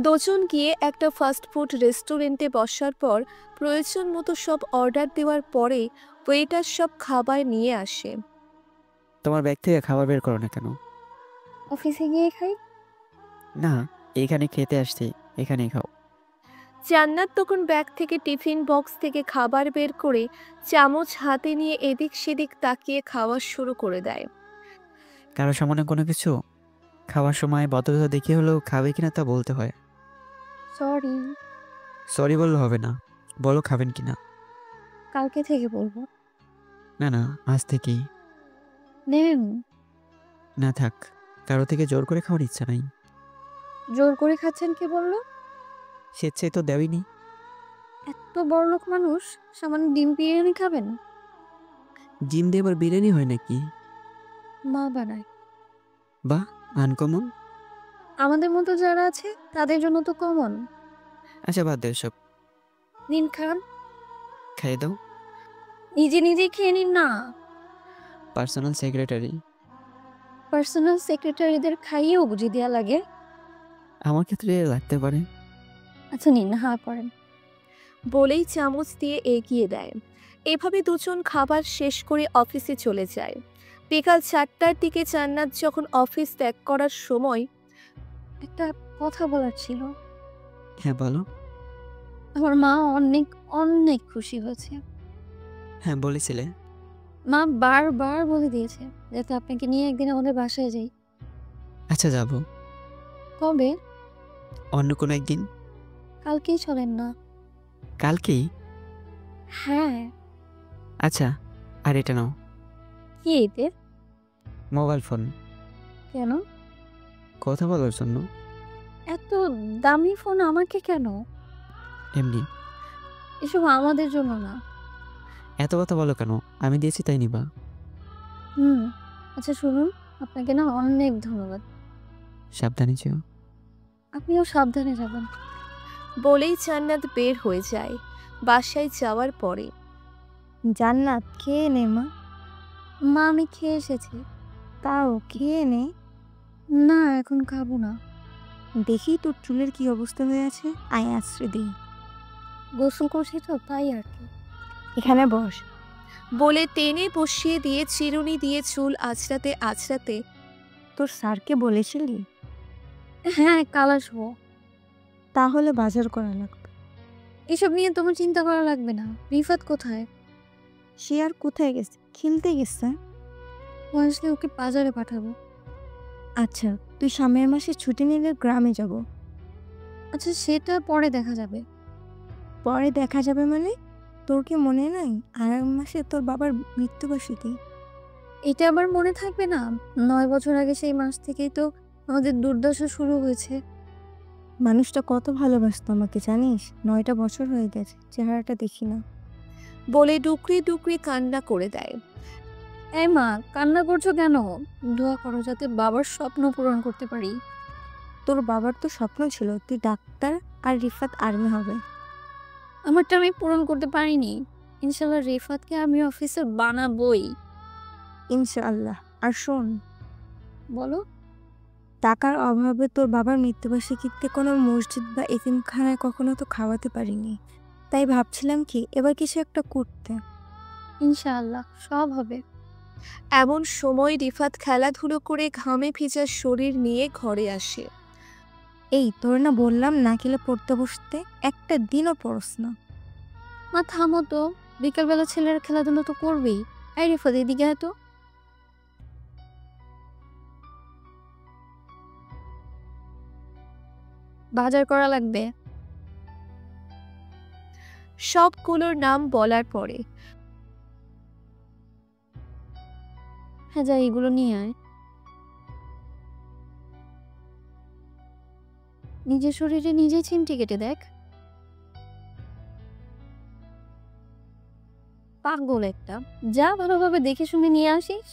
দুজন গিয়ে একটা ফাস্টফুড রেস্টুরেন্টে বসার পর প্রয়োজন মতো সব অর্ডার দেওয়ার পরে ওয়েটার সব খাবার নিয়ে আসে। তোমার ব্যাগ থেকে খাবার বের করো না কেন? অফিসে গিয়ে খাই। না, এইখানে খেতে আসছি, এখানেই খাও। জান্নাত তখন ব্যাগ থেকে টিফিন বক্স থেকে খাবার বের করে চামচ হাতে নিয়ে এদিক সেদিক তাকিয়ে খাওয়া শুরু করে দেয়। কারো সামনে কোনো কিছু খাওয়ার সময় ভদ্রতা দেখিয়ে হলেও খাবে কিনা তা বলতে হয়। সরি। সরি বললে হবে না, বলো খাবেন কিনা। কালকে থেকে বলবো। না না, আজ থেকেই। নেন। না থাক, কারো থেকে জোর করে খাওয়ার ইচ্ছা নাই। জোর করে খাচ্ছেন কে বললো? স্বেচ্ছায় তো দেওইনি। এত বড়লোক মানুষ সামান্য ডিম বিরিয়ানি খাবেন? জিম দিয়ে আবার বিরিয়ানি হয় নাকি? মা বানায়। বা আনকমন। আমাদের মতো যারা আছে তাদের জন্য তো কমন। আচ্ছা বাদ দে সব, নিন খান। খাইয়ে দাও। নিজে নিজে খেয়ে নিন না। Personal secretary. পার্সোনাল সেক্রেটারিদের খাইয়েও বুঝিয়ে দেওয়া লাগে। আমার ক্ষেত্রে লাগতে পারে। আচ্ছা নিন, হা করেন। বলেই চামচ দিয়ে এগিয়ে দেয়। এভাবে দুজন খাবার শেষ করে অফিসে চলে যায়। বিকাল 4টার দিকে জান্নাত যখন অফিস ত্যাগ করার সময় একটা কথা বলার ছিল। হ্যাঁ বলো। আমার মা অনেক অনেক খুশি হয়েছে। হ্যাঁ বলেছিলে। মা বারবার বলে দিয়েছে যাতে আপনাকে নিয়ে একদিন আমাদের বাসায় যাই। আচ্ছা যাব, কবে? অন্য কোনো একদিন। কালকেই চলেন না? কালকেই? হ্যাঁ। আচ্ছা, আর এটা নাও। কি এতে? Mobile phone. কেন? কথা বলার জন্য। এত দামি ফোন আমাকে কেন? এমনি। এসব আমাদের জন্য না। এত কথা বলো কেন? আমি দিয়েছি তাই নিবা। আচ্ছা শুনুন, আপনাকে না অনেক ধন্যবাদ। সাবধানে যেও। আপনিও সাবধানে যাবেন। বলেই জান্নাত বের হয়ে যায়। বাসায় যাওয়ার পরে জান্নাত খেয়ে নে মা। মা আমি খেয়ে এসেছি। তাও খেয়ে নে। না এখন খাবো না। দেখি তোর চুলের কি অবস্থা হয়ে আছে, আয় আশ্রয় দিই। গোসল করছি তো তাই আর কি। এখানে বস। বলে টেনে বসিয়ে দিয়ে চিরুনি দিয়ে চুল আঁচড়াতে আঁচড়াতে তোর স্যারকে বলেছিলি? হ্যাঁ কাল আসবো। তাহলে বাজার করা লাগবে। এসব নিয়ে তোমার চিন্তা করা লাগবে না। রিফাত কোথায়? সে আর কোথায় গেছে? খেলতে গেছে। ও আসলে ওকে বাজারে পাঠাবো। আচ্ছা তুই সামনের মাসে ছুটি নিলে গ্রামে যাব। আচ্ছা সেটা পরে দেখা যাবে। পরে দেখা যাবে মানে? তোর কি মনে নাই আগামী মাসে তোর বাবার মৃত্যুবার্ষিকী? এটা আবার মনে থাকবে না? 9 বছর আগে সেই মাস থেকেই তো আমাদের দুর্দশা শুরু হয়েছে। মানুষটা কত ভালোবাসতো আমাকে জানিস? 9টা বছর হয়ে গেছে, চেহারাটা দেখি না। বলে ডুকরি ডুকরি কান্না করে দেয়। এই মা কান্না করছো কেন? দোয়া করো যাতে বাবার স্বপ্ন পূরণ করতে পারি। তোর বাবার তো স্বপ্ন ছিল তুই ডাক্তার আর রিফাত আর্মি হবে। আমারটা আমি পূরণ করতে পারিনি। ইনশাল্লাহ রিফাতকে আমি অফিসার বানাবই। ইনশাআল্লাহ। আর শোন, বলো। টাকার অভাবে তোর বাবার মৃত্যুবার্ষিকীতে কোনো মসজিদ বা এতিমখানায় কখনো তো খাওয়াতে পারিনি, তাই ভাবছিলাম কি এবার কিছু একটা করতে। ইনশাআল্লাহ সব হবে। এমন সময় রিফাত খেলাধুলো করে ঘামে ভেজা শরীর নিয়ে ঘরে আসে। এই তোর না বললাম না খেলে পড়তে বসতে, একটা দিনও পড়স না। মা থামো তো, বিকালবেলা ছেলের খেলাধুলো তো করবেই। এই রিফাত এদিকে আয় তো। বাজার করা লাগবে। সবগুলোর নাম বলার পরে হ্যাঁ যা এগুলো নিয়ে আয়। নিজের শরীরে নিজেই চিমটি কেটে দেখ। পাগল একটা, যা ভালোভাবে দেখে শুনে নিয়ে আসিস।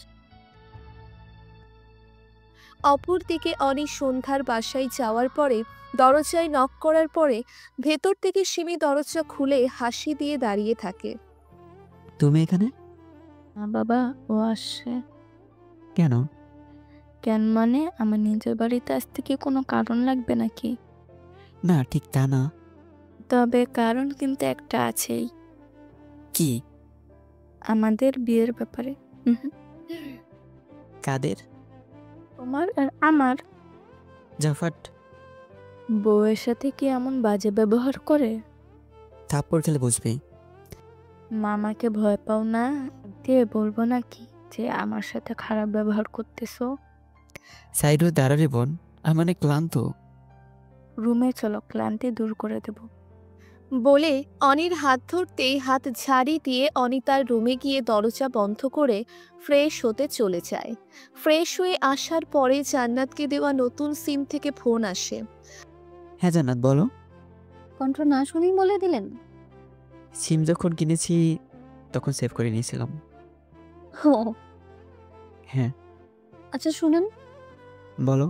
অপরদিকে অনি সন্ধ্যার বাসায় যাওয়ার পরে দরজায় নক করার পরে ভেতর থেকে সিমি দরজা খুলে হাসি দিয়ে দাঁড়িয়ে থাকে। তুমি এখানে না বাবা, ও আসছে। কেন? কেন মানে আমার নিজের বাড়িতে আসতে কি কোনো কারণ লাগবে নাকি? না ঠিক তা না। তবে কারণ কিন্তু একটা আছেই, কি? আমাদের বিয়ের ব্যাপারে। কাদের? তোমার আর আমার। জাফাট। বউয়ের সাথে কি এমন বাজে ব্যবহার করে? থাপ্পড় খেলে বুঝবি। মামাকে ভয় পাও না? দিয়ে বলবো নাকি যে আমার সাথে খারাপ ব্যবহার করতেছো? সাইড হয়ে দাঁড়ালে বোন, আমি অনেক ক্লান্ত। রুমে চলো, ক্লান্তি দূর করে দেব। বলে অনির হাত ধরতেই হাত ঝাড়ি দিয়ে অনি তার রুমে গিয়ে দরজা বন্ধ করে ফ্রেশ হতে চলে যায়। ফ্রেশ হয়ে আসার পরে জান্নাতকে দেওয়া নতুন সিম থেকে ফোন আসে। হ্যাঁ জান্নাত বলো। কণ্ঠ না শুনেই বলে দিলেন। সিম যখন কিনেছি তখন সেভ করে নিয়েছিলাম। ও হ্যাঁ আচ্ছা শুনেন, বলো।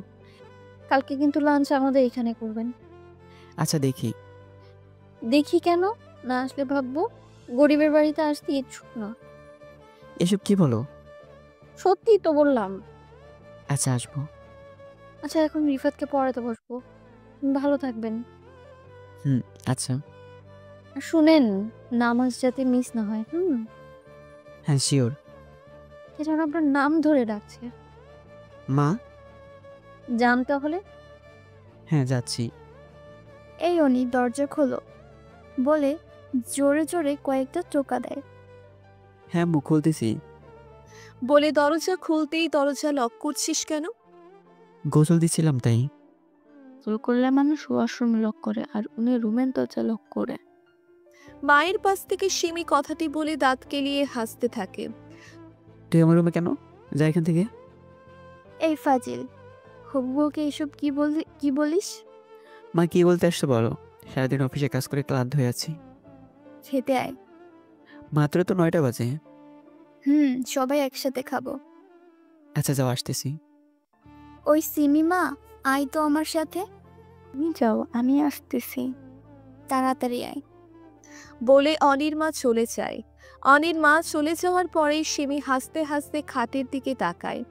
কালকে কিন্তু লাঞ্চ আমাদের এখানে করবেন। আচ্ছা দেখি। দেখি কেন? না আসলে ভাববো গরিবের বাড়িতে আসতে ইচ্ছুক না। এসব কি বলো? সত্যি তো বললাম। আচ্ছা আসবো। আচ্ছা এখন রিফাতকে পড়াতে বসবো। ভালো থাকবেন। আচ্ছা। আর শুনেন, নামাজ যাতে মিস না হয়। হ্যাঁ শিওর। কে যেন আপনার নাম ধরে ডাকছে। মা। যান তাহলে। হ্যাঁ যাচ্ছি। এই অনি দরজা খোলো বলে জোরে জোরে কয়েকটা টোকা দেয়। হ্যাঁ মুখ খুলতেছি। বলে দরজা খুলতেই দরজা লক করছিস কেন? গোসল দিচ্ছিলাম তাই। ভুল করলে মানুষ ওয়াশরুম লক করে, আর উনি রুমের দরজা লক করে। মায়ের পাশ থেকে সিমি কথাটি বলে দাঁত কেলিয়ে হাসতে থাকে। তুই আমার রুমে কেন? যা এখান থেকে। এই ফাজিল, হবুকে এসব কি বলিস? মা কি বলতে আসছো বলো। সারাদিন অফিসে কাজ করে ক্লান্ত হয়ে আছি। খেতে আয়। মাত্র তো 9টা বাজে। সবাই একসাথে খাবো। আচ্ছা যাও আসতেছি। ওই সিমিমা, আয় তো আমার সাথে। তুমি যাও, আমি আসতেছি। তাড়াতাড়ি আয়। বলে অনির মা চলে যায়। অনির মা চলে যাওয়ার পরেই সিমি হাসতে হাসতে খাটের দিকে তাকায়।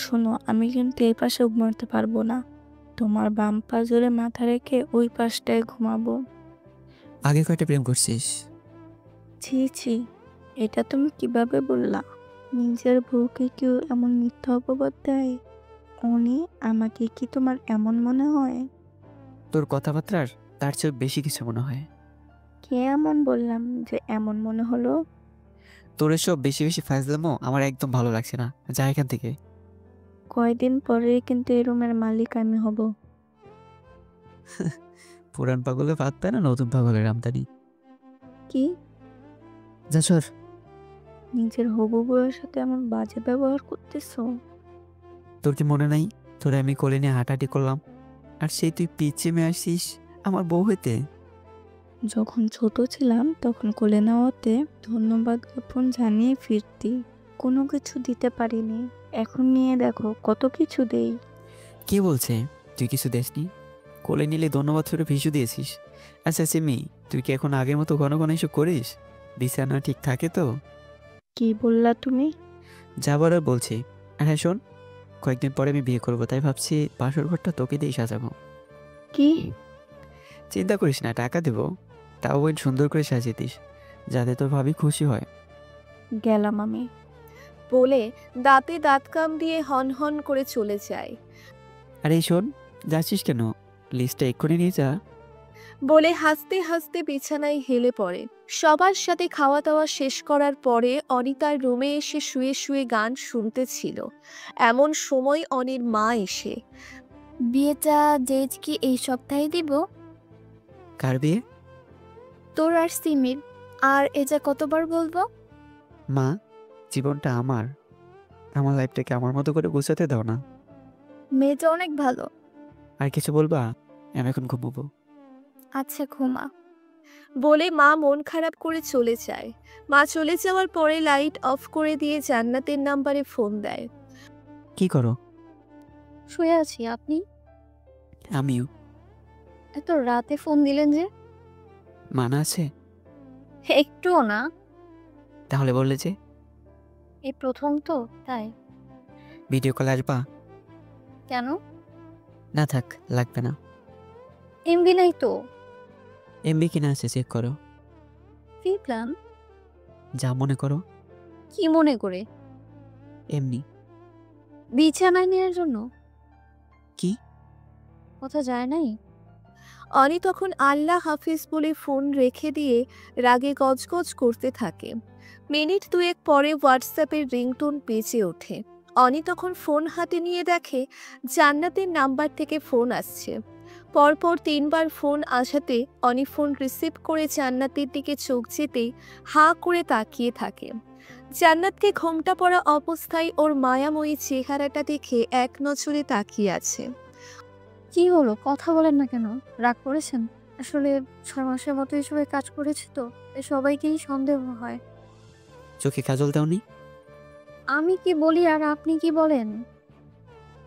শোনো, আমি কিন্তু এই পাশে ঘুমাতে পারবো না। তোমার বাম পা জোরে মাথা রেখে ওই পাশটায় ঘুমাবো। আগে কয়টা প্রেম করছিস? ছি ছি, এটা তুমি কিভাবে বললা? নিজের বউকে কেউ এমন মিথ্যা অপবাদ দেয়? উনি আমাকে কি তোমার এমন মনে হয়? তোর কথাবার্তার তার চেয়ে বেশি কিছু মনে হয়। কে এমন বললাম যে এমন মনে হলো? তোর এসব বেশি বেশি ফাজলামো আমার একদম ভালো লাগছে না। যা এখান থেকে। কয়দিন পরে কিন্তু এই রুমের মালিক আমি হব। পুরান পাগলে ভাত পায় না নতুন পাগলের আমদানি। কি? যা সর। নিজের হবু বউয়ের সাথে এমন বাজে ব্যবহার করতেছো? তোর কি মনে নাই তোরে আমি কোলে নিয়ে হাঁটাহাঁটি করলাম, আর সেই তুই পিছিয়ে আসছিস আমার বউ হইতে? যখন ছোট ছিলাম তখন কোলে নেওয়াতে ধন্যবাদ জ্ঞাপন জানিয়ে ফিরতি। কোনো কিছু দিতে পারিনি, এখন নিয়ে দেখো কত কিছু দেই। কে বলছে তুই কিছু দেসনি? কোলে নিলে ধন্যবাদ ফেরত ভিসু দিয়েছিস। আচ্ছা সিমি, তুই কি এখন আগের মতো ঘন ঘন এসব করিস? বিছানা ঠিক থাকে তো? কি বললা তুমি? যাবার আর বলছি। আর হ্যাঁ শোন, কয়েকদিন পরে আমি বিয়ে করবো, তাই ভাবছি বাসর ঘরটা তোকে দিয়ে সাজাবো। কি? চিন্তা করিস না, টাকা দেবো। তাও ওই সুন্দর করে সাজিয়ে দিস, যাতে তোর ভাবি খুশি হয়। গেলাম আমি। বলে দাঁতে দাঁত কাম দিয়ে হন হন করে চলে যায়। আর এই শোন, যাচ্ছিস কেন? লিস্টটা এক্ষুনি নিয়ে যা। বলে হাসতে হাসতে বিছানায় হেলে পড়ে। সবার সাথে খাওয়া দাওয়া শেষ করার পরে অনিতার রুমে এসে শুয়ে শুয়ে গান শুনতেছিল। এমন সময় অনির মা এসে। বিয়েটা ডেট কি এই সপ্তাহে দিব? কার বিয়ে? তোর আর সিমির। আর এটা কতবার বলবো? মা, জীবনটা আমার লাইফটাকে আমার মতো করে গুছাতে দাও না। মেয়েটা অনেক ভালো। আর কিছু বলবা? আমি এখন ঘুমোবো। আচ্ছা ঘুমা। বলে মা মন খারাপ করে চলে যায়। মা চলে যাওয়ার পরে লাইট অফ করে দিয়ে জান্নাতের নাম্বারে ফোন দেয়। কি করো? শুয়ে আছি। আপনি? আমিও। এত রাতে ফোন দিলেন যে? মানা আছে? একটুও না। তাহলে বললে যে এই প্রথম তো, তাই। ভিডিও কল আসবা? কেন? না থাক, লাগবে না। এমবি নাই তো। এমবি কিনা আছে, চেক করো। কি প্ল্যান? যা মনে করো। কি মনে করে? এমনি। বিছানায় নেওয়ার জন্য? কি? কথা যায় নাই? অনি তখন আল্লাহ হাফিজ বলে ফোন রেখে দিয়ে রাগে গজগজ করতে থাকে। মিনিট দুয়েক পরে হোয়াটসঅ্যাপের রিংটোন বেজে ওঠে। অনি তখন ফোন হাতে নিয়ে দেখে জান্নাতের নাম্বার থেকে ফোন আসছে। পরপর 3বার ফোন আসাতে অনি ফোন রিসিভ করে জান্নাতের দিকে চোখ যেতেই হাঁ করে তাকিয়ে থাকে। জান্নাতকে ঘোমটা পড়া অবস্থায় ওর মায়াময়ী চেহারাটা দেখে এক নজরে তাকিয়ে আছে। কি হলো, কথা বলেন না কেন? রাগ করেছেন? আসলে 6 মাসের মতো এসবে কাজ করেছি তো, তাই সবাইকেই সন্দেহ হয়। চোখে কাজল দাওনি? আমি কি বলি আর আপনি কি বলেন?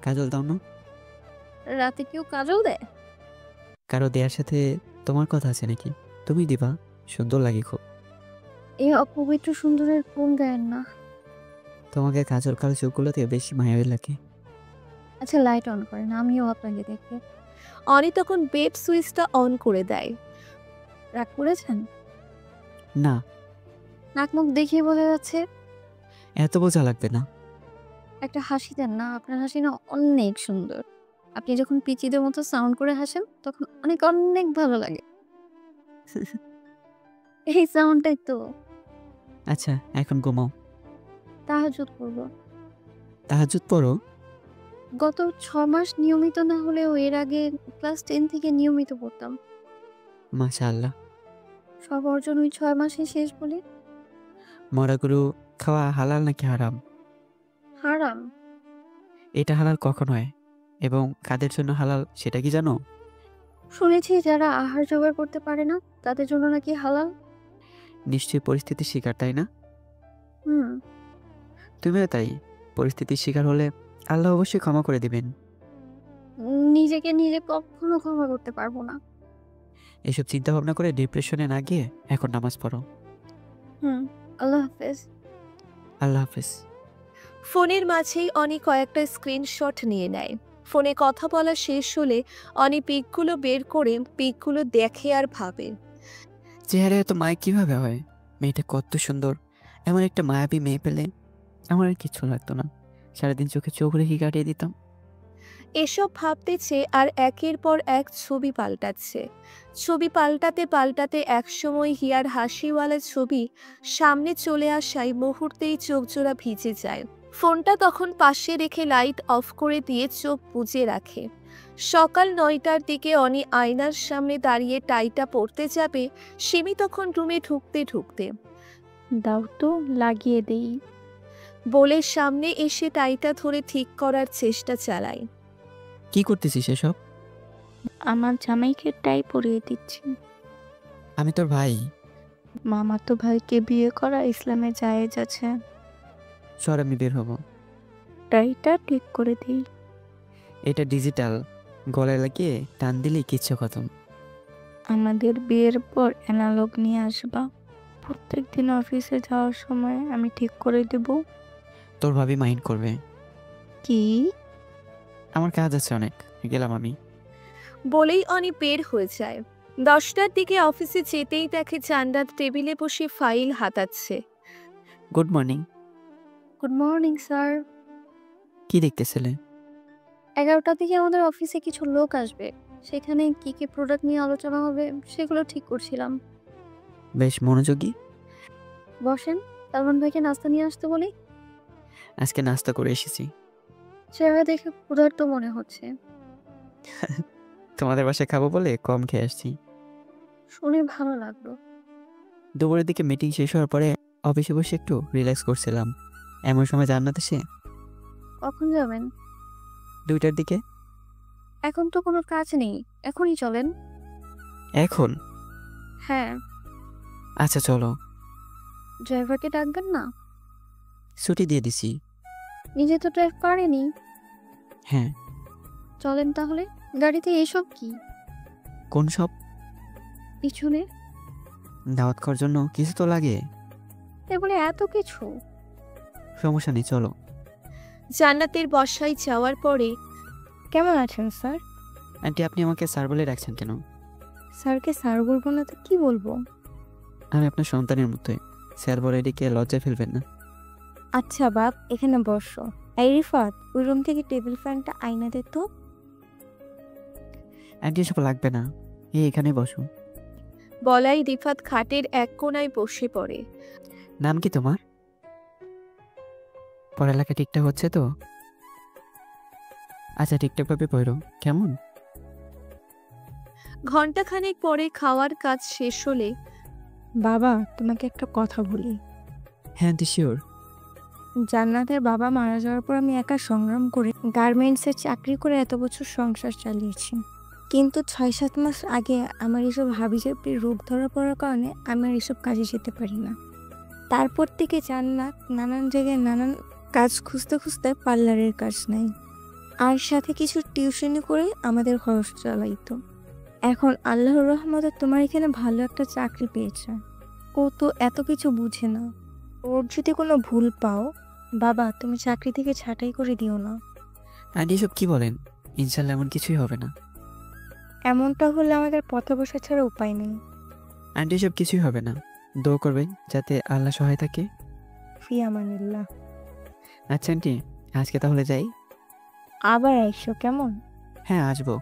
কাজল দাও না? রাতে কেউ কাজল দেয়? কারো দেওয়ার সাথে তোমার কথা আছে নাকি? তুমি দিবা, সুন্দর লাগে খুব। এই অপবিত্র সুন্দরের কোন গায়ের না? তোমাকে কাজল কালো চোখগুলোতে বেশি মায়াবী লাগে। আচ্ছা লাইট অন করেন, আমিও আপনাকে দেখি। অনি তখন বেড সুইচটা অন করে দেয়। রাগ করেছেন? না, নাক মুখ দেখিয়ে বোঝা যাচ্ছে। এত বোঝা লাগবে না। একটা হাসি দেন না, আপনার হাসি না অনেক সুন্দর। আপনি যখন পিচিদের মতো সাউন্ড করে হাসেন তখন অনেক অনেক ভালো লাগে। এই সাউন্ডটাই তো। আচ্ছা এখন ঘুমাও। তাহাজ্জুদ করব। তাহাজ্জুদ পড়ো? গত 6 মাস নিয়মিত না হলেও এর আগে ক্লাস 10 থেকে নিয়মিত পড়তাম। মাশাআল্লাহ। সব অর্জন ওই 6 মাসে শেষ বলে। মরা গরু খাওয়া হালাল নাকি হারাম? হারাম। এটা হালাল কখন হয় এবং কাদের জন্য হালাল সেটা কি জানো? শুনেছি যারা আহার জোগাড় করতে পারে না তাদের জন্য নাকি হালাল। নিশ্চয়ই পরিস্থিতির শিকার, তাই না? হুম। তুমিও তাই। পরিস্থিতির শিকার হলে আল্লাহ অবশ্যই ক্ষমা করে দিবেন। নিজেকে নিজে কখনো ক্ষমা করতে পারবো না। এসব চিন্তা ভাবনা করে ডিপ্রেশনে না গিয়ে এখন নামাজ পড়ো। হুম। আল্লাহ হাফেজ। আল্লাহ হাফেজ। ফোনের মাঝেই অনি কয়েকটা স্ক্রিনশট নিয়ে নেয়। ফোনে কথা বলা শেষ হলে অনি পিকগুলো বের করে পিকগুলো দেখে আর ভাবে। চেহারা এত মায়া কিভাবে হয়? মেয়েটা কত সুন্দর। এমন একটা মায়াবী মেয়ে পেলে আমার আর কিছু লাগতো না। সারাদিন চোখে চোখ রেখে কাটিয়ে দিতাম। এসব ভাবতেছে আর একের পর এক ছবি পাল্টাচ্ছে। ছবি পাল্টাতে পাল্টাতে একসময় হিয়ার হাসিওয়ালা ছবি সামনে চলে আসায় মুহূর্তেই চোখজোড়া ভিজে যায়। ফোনটা তখন পাশে রেখে লাইট অফ করে দিয়ে চোখ বুজে রাখে। সকাল 9টার দিকে অনি আয়নার সামনে দাঁড়িয়ে টাইটা পরতে যাবে। সিমি তখন রুমে ঢুকতে ঢুকতে দাও তো লাগিয়ে দেই। বলে সামনে এসে টাইটা ধরে ঠিক করার চেষ্টা চালায়। কি করতেছিস এসব? আমার জামাইকে টাই পরিয়ে দিচ্ছি। আমি তোর ভাই। মামাতো ভাইকে বিয়ে করা ইসলামে জায়েজ আছে। সর, আমি বের হব। টাইটা ঠিক করে দিই। এটা ডিজিটাল, গলায় লাগিয়ে টান দিলেই কিচ্ছু খতম। আমাদের বিয়ের পর অ্যানালগ নিয়ে আসবা। প্রত্যেক দিন অফিসে যাওয়ার সময় আমি ঠিক করে দেব। তোর ভাবি মাইন্ড করবে। কি? আমার কাজ আছে অনেক, গেলাম আমি। বলেই অনি বের হয়ে যায়। 10টার দিকে অফিসে যেতেই দেখে জান্নাত টেবিলে বসে ফাইল হাতাচ্ছে। Good morning. Good morning sir. কি দেখতেছিলে? 11টার দিকে আমাদের অফিসে কিছু লোক আসবে, সেখানে কি কি প্রোডাক্ট নিয়ে আলোচনা হবে সেগুলো ঠিক করছিলাম। বেশ মনোযোগী। বসেন, সালমান ভাইকে নাস্তা নিয়ে আসতে বলি। আজকে নাস্তা করে এসেছি। চেহারা দেখে ক্ষুধার্ত মনে হচ্ছে। তোমাদের বাসায় খাবো বলে কম খেয়ে আসছি। শুনে ভালো লাগলো। দুপুরের দিকে মিটিং শেষ হওয়ার পরে অফিসে বসে একটু রিল্যাক্স করছিলাম, এমন সময় জান্নাত এসে। কখন যাবেন? 2টার দিকে। এখন তো কোনো কাজ নেই, এখনই চলেন। এখন? হ্যাঁ। আচ্ছা চলো। ড্রাইভারকে ডাকবেন না? ছুটি দিয়ে দিছি। নিজে তো ড্রাইভ পারেনি। হ্যাঁ। চলেন তাহলে। গাড়িতে এসব কি? কোন সব? পিছনে। দাওয়াত খাওয়ার জন্য কিছু তো লাগে। তাই বলে এত কিছু? সমস্যা নেই, চলো। জান্নাতের বসায় যাওয়ার পরে কেমন আছেন স্যার? আন্টি, আপনি আমাকে স্যার বলে রাখছেন কেন? স্যারকে স্যার বলবো না তো কি বলবো? আমি আপনার সন্তানের মতোই, স্যার বলে এদিকে লজ্জায় ফেলবেন না। আচ্ছা বাপ, এখানে বসো। এই রিফাত, ওই রুম থেকে টেবিল ফ্যানটা আয়না দে তো। আন্টি এসব লাগবে না, এখানে বসো। বলাই রিফাত খাটের এক কোণায় বসে পড়ে। নাম কি তোমার? পড়ালেখা ঠিকঠাক হচ্ছে তো? আচ্ছা, ঠিকঠাকভাবে পড়ো কেমন? ঘন্টাখানেক পরে খাওয়ার কাজ শেষ হলে বাবা, তোমাকে একটা কথা বলি। হ্যাঁ আন্টি, শিওর। জান্নাতের বাবা মারা যাওয়ার পর আমি একা সংগ্রাম করে গার্মেন্টসের চাকরি করে এত বছর সংসার চালিয়েছি, কিন্তু 6-7 মাস আগে আমার এসব হাবিজাবির রোগ ধরা পড়ার কারণে আমি আর এসব কাজে যেতে পারি না। তারপর থেকে জান্নাত নানান জায়গায় নানান কাজ খুঁজতে খুঁজতে পার্লারের কাজ নেয়, আর সাথে কিছু টিউশনি করে আমাদের খরচ চালাইতো। এখন আল্লাহর রহমতে তোমার এখানে ভালো একটা চাকরি পেয়েছে। ও তো এত কিছু বুঝে না। ওর যদি কোনো ভুল পাও, বাবা তুমি চাকরি থেকে ছাঁটাই করে দিও না। আন্টি এসব কি বলেন? ইনশাল্লাহ এমন কিছুই হবে না। এমনটা হলে আমাদের পথে বসা ছাড়া উপায় নেই। আন্টি এসব কিছুই হবে না, দোয়া করবেন যাতে আল্লাহ সহায় থাকে। ফি আমানিল্লাহ। আচ্ছা আন্টি, আজকে তাহলে যাই। আবার আইসো কেমন? হ্যাঁ আসবো।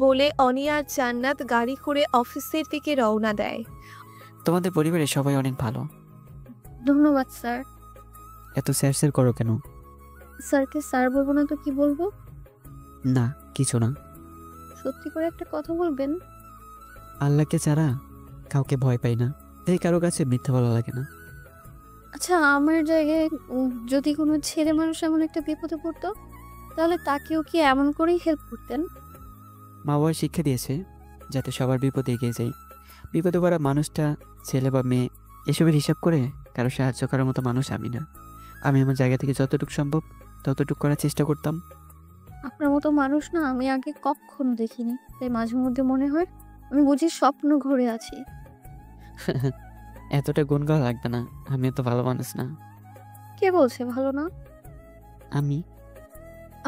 বলে অনি আর জান্নাত গাড়ি করে অফিসের দিকে রওনা দেয়। তোমাদের পরিবারের সবাই অনেক ভালো। ধন্যবাদ স্যার। এত স্যার স্যার করো কেন? স্যারকে স্যার বলবো না তো কি বলবো? না কিছু না। সত্যি করে একটা কথা বলবেন? আল্লাহকে ছাড়া কাউকে ভয় পাই না, তাই কারো কাছে মিথ্যা বলা লাগে না। আচ্ছা, আমার জায়গায় যদি কোনো ছেলে মানুষ এমন একটা বিপদে পড়তো, তাহলে তাকেও কি এমন করেই হেল্প করতেন? মা বাবা শিক্ষা দিয়েছে যাতে সবার বিপদে এগিয়ে যাই। বিপদে পড়া মানুষটা ছেলে বা মেয়ে এসবের হিসাব করে কারো সাহায্য করার মতো মানুষ আমি না। আমি আমার জায়গা থেকে যতটুকু সম্ভব ততটুকু করার চেষ্টা করতাম। আপনার মতো মানুষ না আমি আগে কখনো দেখিনি, তাই মাঝে মধ্যে মনে হয় আমি বুঝি স্বপ্ন ঘুরে আছি। এতটা গুণ গাওয়া লাগবে না, আমি এত ভালো মানুষ না। কে বলছে ভালো না? আমি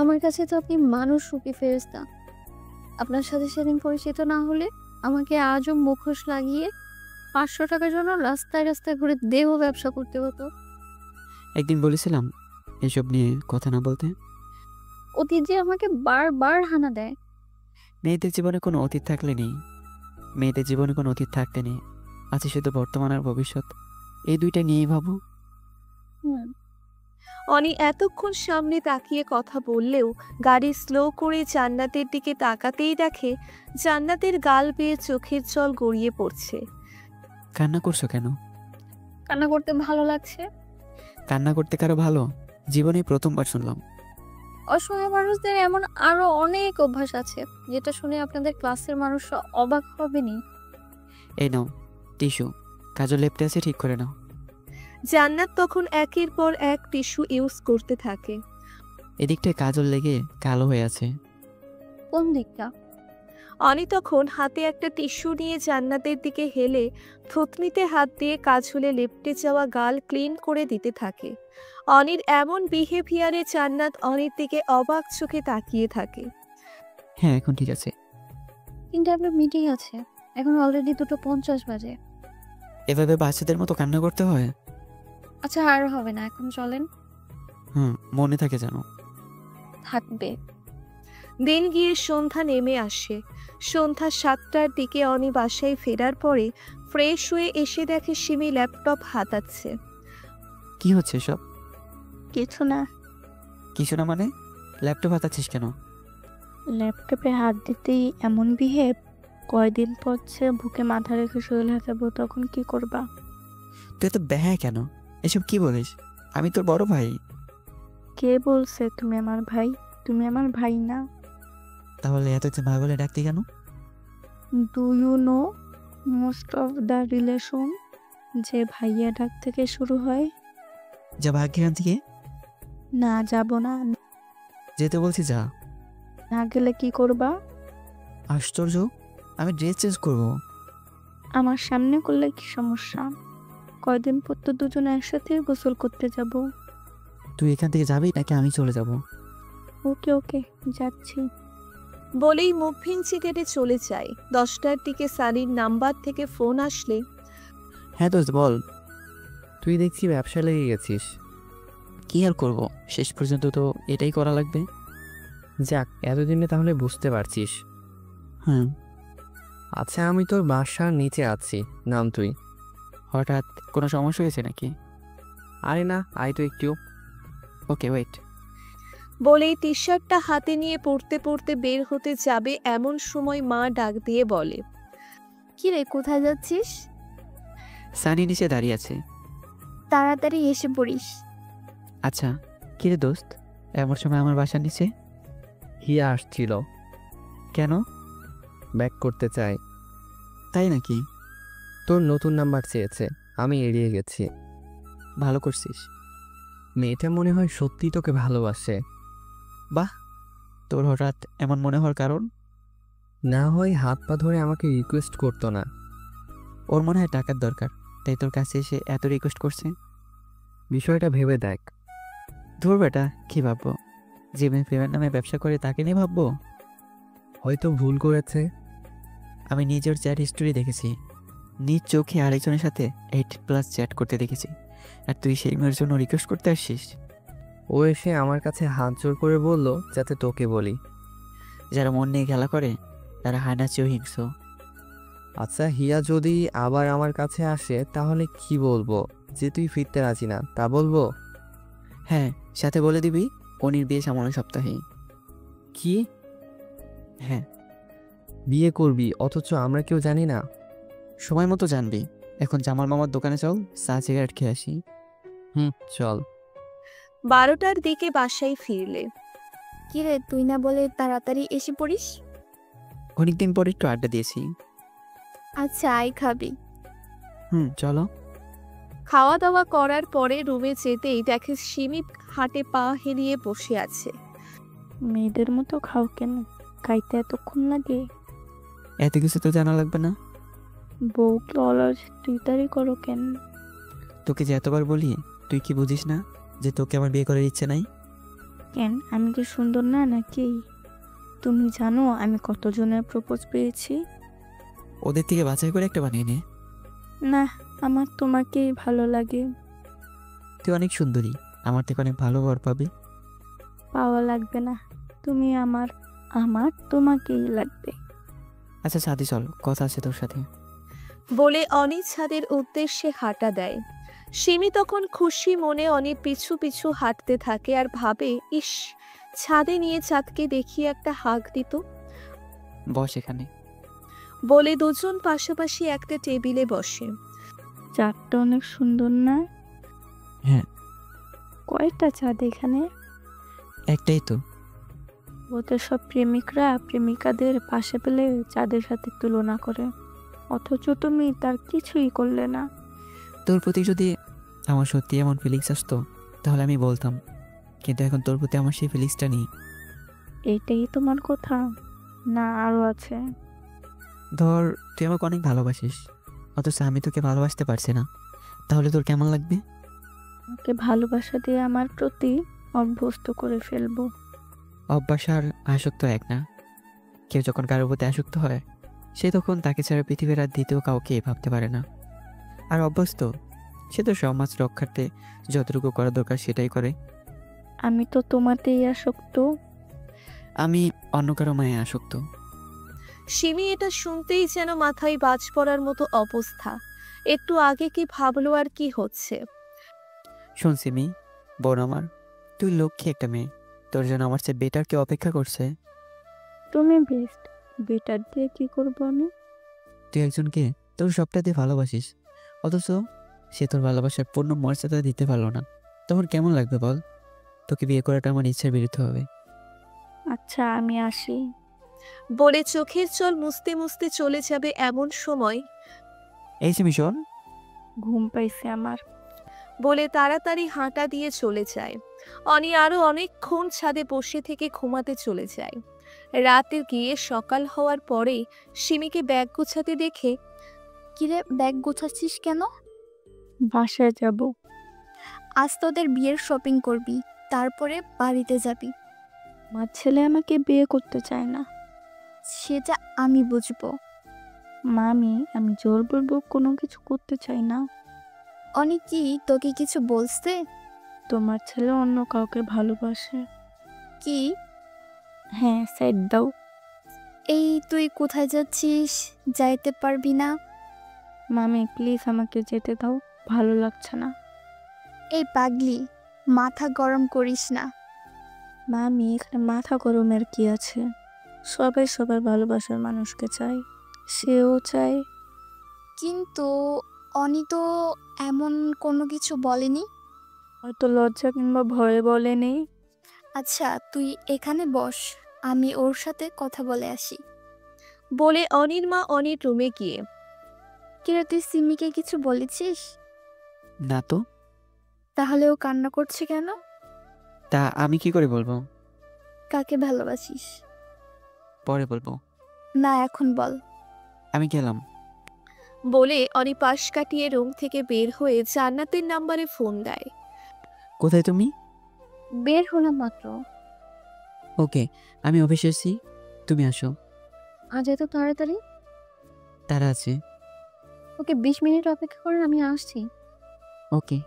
আমার কাছে তো আপনি মানুষ রূপী ফেরেশতা। আপনার সাথে সেদিন পরিচিত না হলে আমাকে আজও মুখোশ লাগিয়ে 500 টাকার জন্য রাস্তায় রাস্তায় ঘুরে দেহ ব্যবসা করতে হতো। একদিন বলেছিলাম এসব নিয়ে কথা না বলতে। অতীত যে আমাকে বারবার হানা দেয়। মেয়েদের জীবনে কোনো অতীত থাকলে নেই, মেয়েদের জীবনে কোনো অতীত থাকতে নেই, আছে শুধু বর্তমান আর ভবিষ্যৎ। এই দুইটা নিয়েই ভাবো। হুম। অনি এতক্ষণ সামনে তাকিয়ে কথা বললেও গাড়ি স্লো করে জান্নাতের দিকে তাকাতেই দেখে জান্নাতের গাল বেয়ে চোখের জল গড়িয়ে পড়ছে। কান্না করছো কেন? কান্না করতে ভালো লাগছে। কান্না করতে কারো ভালো? জীবনে প্রথমবার শুনলাম। অসহায় মানুষদের এমন আরো অনেক অভ্যাস আছে যেটা শুনে আপনাদের ক্লাসের মানুষরা অবাক হবেনি। এই নাও টিস্যু, কাজল লেপটে আছে, ঠিক করে নাও। জান্নাত তখন একের পর এক টিস্যু ইউজ করতে থাকে। এদিকটায় কাজল লেগে কালো হয়ে আছে। কোন দিকটা? অনি তখন হাতে একটা টিস্যু নিয়ে জান্নাতের দিকে হেলে থুতনিতে হাত দিয়ে কাজলে লেপটে যাওয়া গাল ক্লিন করে দিতে থাকে। অনির এমন বিহেভিয়ারে জান্নাত অনির দিকে অবাক চোখে তাকিয়ে থাকে। হ্যাঁ এখন ঠিক আছে। কিন্তু আপনার মিটিং আছে, এখন অলরেডি 2:50 বাজে। এভাবে বাচ্চাদের মতো কান্না করতে হয়? আচ্ছা আর হবে না, এখন চলেন। মনে থাকে জানো। থাকবে। দিন গিয়ে সন্ধ্যা নেমে আসে। সন্ধ্যা 7টার দিকে অনি বাসায় ফেরার পরে ফ্রেশ হয়ে এসে দেখে সিমি ল্যাপটপ হাতাচ্ছে। কি হচ্ছে সব? কিছু না। কিছু না মানে? ল্যাপটপ হাতাচ্ছিস কেন? ল্যাপটপে হাত দিতেই এমন বিহেভ। কয়দিন পরছে বুকে মাথা রেখে শরীর হাতাবো, তখন কি করবা? তুই এত ব্যাহ্যা কেন? এসব কি বলিস? আমি তোর বড় ভাই। কে বলছে তুমি আমার ভাই? তুমি আমার ভাই না। তাহলে এত ভাই বলে ডাকতে কেন? Do you know most of the relation যে ভাইয়া ডাক থেকে শুরু হয়? যা ভাগ্য এখান থেকে। না যাব না। যেতে বলছি যা। না গেলে কি করবা? আশ্চর্য, আমি ড্রেস চেঞ্জ করবো। আমার সামনে করলে কি সমস্যা? কয়দিন পর তো দুজনে একসাথে গোসল করতে যাব। তুই এখান থেকে যাবি নাকি আমি চলে যাব? ওকে ওকে যাচ্ছি। বলেই মুখ ভেঙচি কেটে চলে যায়। 10টার দিকে সানির নাম্বার থেকে ফোন আসলে হ্যাঁ দোস্ত বল। তুই দেখছি ব্যবসা লেগে গেছিস। কি আর করবো, শেষ পর্যন্ত তো এটাই করা লাগবে। যাক, এতদিনে তাহলে বুঝতে পারছিস। হুম। আচ্ছা, আমি তোর বাসার নিচে আছি, নাম তুই। হঠাৎ কোনো সমস্যা হয়েছে নাকি? আরে না, আয় তো একটু। ওকে, ওয়েট। বলেই টি শার্টটা হাতে নিয়ে পড়তে পড়তে বের হতে যাবে এমন সময় মা ডাক দিয়ে বলে, কি রে, কোথায় যাচ্ছিস? সানি নিচে দাঁড়িয়ে আছে। তাড়াতাড়ি এসে পড়িস। আচ্ছা, কিরে দোস্ত, এমন সময় আমার বাসার নিচে? হিয়া আসছিল, কেন? ব্যাক করতে চাই। তাই নাকি? তোর নতুন নাম্বার চেয়েছে, আমি এড়িয়ে গেছি। ভালো করছিস। মেয়েটা মনে হয় সত্যি তোকে ভালোবাসে। তোর হঠাৎ এমন মনে হওয়ার কারণ? না হয় হাত পা ধরে আমাকে রিকোয়েস্ট করতো না। ওর মনে হয় টাকার দরকার, তাই তোর কাছে এসে এত রিকোয়েস্ট করছে। বিষয়টা ভেবে দেখ। ধুর বেটা, কি ভাববো? যে মেয়ে প্রেমের নামে ব্যবসা করে তাকে নিয়ে ভাববো? হয়তো ভুল করেছে। আমি নিজের চ্যাট হিস্টোরি দেখেছি, নিজ চোখে আরেকজনের সাথে 8+ চ্যাট করতে দেখেছি, আর তুই সেই মেয়ের জন্য রিকোয়েস্ট করতে আসছিস? ও এসে আমার কাছে হাত জোর করে বলল যাতে তোকে বলি। যারা মন নিয়ে খেলা করে তারা হায়না চেয়েও হিংস্র। আচ্ছা, হিয়া যদি আবার আমার কাছে আসে তাহলে কি বলবো? যে তুই ফিরতে রাজি না তা বলবো? হ্যাঁ, সাথে বলে দিবি অনির বিয়ে সামনের সপ্তাহে। কি? হ্যাঁ, বিয়ে করবি অথচ আমরা কেউ জানি না? সময় মতো জানবি। এখন জামাল মামার দোকানে চল, চা সিগারেট খেয়ে আসি। চল। 12টার দিকে বাসায় ফিরলে। কি রে, তুই না বলে তাড়াতাড়ি এসে পড়িস? অনেকদিন পর একটু আড্ডা দিয়েছি। আচ্ছা, আয় খাবি। চলো। খাওয়া দাওয়া করার পরে রুমে যেতেই দেখে সিমি হাটে পা হেলিয়ে বসে আছে। মেয়েদের মতো খাও কেন? খাইতে এতক্ষণ লাগে? এত কিছু তো জানা লাগবে না। বউকে অলস তুই তারি করো কেন? তোকে যে এতবার বলি, তুই কি বুঝিস না যে তোকে আমার বিয়ে করার ইচ্ছে নাই? কেন, আমি কি সুন্দর না নাকি? তুমি জানো আমি কতজনের প্রপোজ পেয়েছি? ওদের থেকে বাছাই করে একটা বানিয়ে নে। না, আমার তোমাকেই ভালো লাগে। তুই অনেক সুন্দরী, আমার থেকে অনেক ভালো বর পাবি। পাওয়া লাগবে না, তুমি আমার, আমার তোমাকেই লাগবে। আচ্ছা সাথী চল, কথা আছে তোর সাথে। বলে অনি ছাদের উদ্দেশ্যে হাঁটা দেয়। সিমি তখন খুশি মনে অনি পিছু পিছু হাঁটতে থাকে আর ভাবে, ইস, ছাদে নিয়ে চাঁদকে দেখিয়ে একটা হাঁক দিত। বস এখানে। বলে দুজন পাশাপাশি একটা টেবিলে বসে। চাঁদটা অনেক সুন্দর না? হ্যাঁ। কয়টা চাঁদ এখানে? একটাই তো। ওদের সব প্রেমিকরা প্রেমিকাদের পাশে পেলে চাঁদের সাথে তুলনা করে, অথচ তুমি তার কিছুই করলে না। তোর প্রতি যদি আমার সত্যি এমন ফিলিংস আসতো তাহলে আমি বলতাম, কিন্তু এখন তোর প্রতি আমার সেই ফিলিংসটা নেই। এইটাই তোমার কথা? না আরো আছে? ধর, তুই আমাকে অনেক ভালোবাসিস, অথচ আমি তোকে ভালোবাসতে পারছি না, তাহলে তোর কেমন লাগবে? আমাকে ভালোবাসা দিয়ে আমার প্রতি অভ্যস্ত করে ফেলবো। অভ্যাস আর আসক্ত এক না। কেউ যখন কারোর প্রতি আসক্ত হয় সে তখন তাকে ছাড়া পৃথিবীর আর দ্বিতীয় কাউকে ভাবতে পারে না। আর অভ্যস্ত সে তো সমাজ রক্ষার্থে যতটুকু করা দরকার সেটাই করে। আমি তো তোমাতেই আসক্ত। আমি অন্য কারো মায়ে আসক্ত। সিমি এটা শুনতেই যেন মাথায় বাজ পড়ার মতো অবস্থা। একটু আগে কি ভাবলো আর কি হচ্ছে। শোন সিমি, বোন আমার, তুই লক্ষ্মী একটা মেয়ে, তোর জন্য আমার চেয়ে বেটার কেউ অপেক্ষা করছে। তুমি বেস্ট, বেটার দিয়ে কি করবো আমি? তুই একজনকে তোর সবটা দিয়ে ভালোবাসিস, অথচ সে তোর ভালোবাসার পূর্ণ মর্যাদা দিতে পারলো না, তখন কেমন লাগবে বল? তোকে বিয়ে করাটা আমার ইচ্ছার বিরুদ্ধে হবে। আচ্ছা আমি আসি। বলে চোখের জল মুছতে মুছতে চলে যাবে এমন সময় এই সিমি শোন। ঘুম পাইছে আমার। বলে তাড়াতাড়ি হাঁটা দিয়ে চলে যায়। অনি আরো অনেকক্ষণ ছাদে বসে থেকে ঘুমাতে চলে যায়। রাতে গিয়ে সকাল হওয়ার পরে সিমিকে ব্যাগ গুছাতে দেখে। কিরে, ব্যাগ গোছাচ্ছিস কেন? বাসায় যাব। আজ তোদের বিয়ের শপিং করবি, তারপরে বাড়িতে যাবি। আমার ছেলে আমাকে বিয়ে করতে চায় না। সেটা আমি বুঝবো। মামি, আমি জোর বলবো কোনো কিছু করতে চাই না। অনেক কি তোকে কিছু বলছে? তোমার ছেলে অন্য কাউকে ভালোবাসে। কি? হ্যাঁ, সাইড দাও। এই তুই কোথায় যাচ্ছিস? যাইতে পারবি না? মামি প্লিজ আমাকে যেতে দাও, ভালো লাগছে না। এই পাগলি, মাথা গরম করিস না। মামি এখানে মাথা গরমের কি আছে? সবাই সবার ভালোবাসার মানুষকে চায়, সেও চায়। কিন্তু অনি তো এমন কোনো কিছু বলেনি। হয়তো লজ্জা কিংবা ভয়ে বলেনি। আচ্ছা তুই এখানে বস, আমি ওর সাথে কথা বলে আসি। বলে অনির মা অনির রুমে গিয়ে কিরে তুই সিমিকে কিছু বলেছিস? না তো। তাহলে ও কান্না করছে কেন? তা আমি কি করে বলবো? কাকে ভালোবাসিস? পরে বলবো। না এখন বল। আমি গেলাম। বলে অনি পাশ কাটিয়ে রুম থেকে বের হয়ে জান্নাতের নাম্বারে ফোন দেয়। কোথায় তুমি? বের হলাম মাত্র। ওকে, আমি অফিসে এসেছি, তুমি আসো। আজ এত তাড়াতাড়ি? তারা আছে। ওকে 20 মিনিট অপেক্ষা করেন, আমি আসছি। ওকে।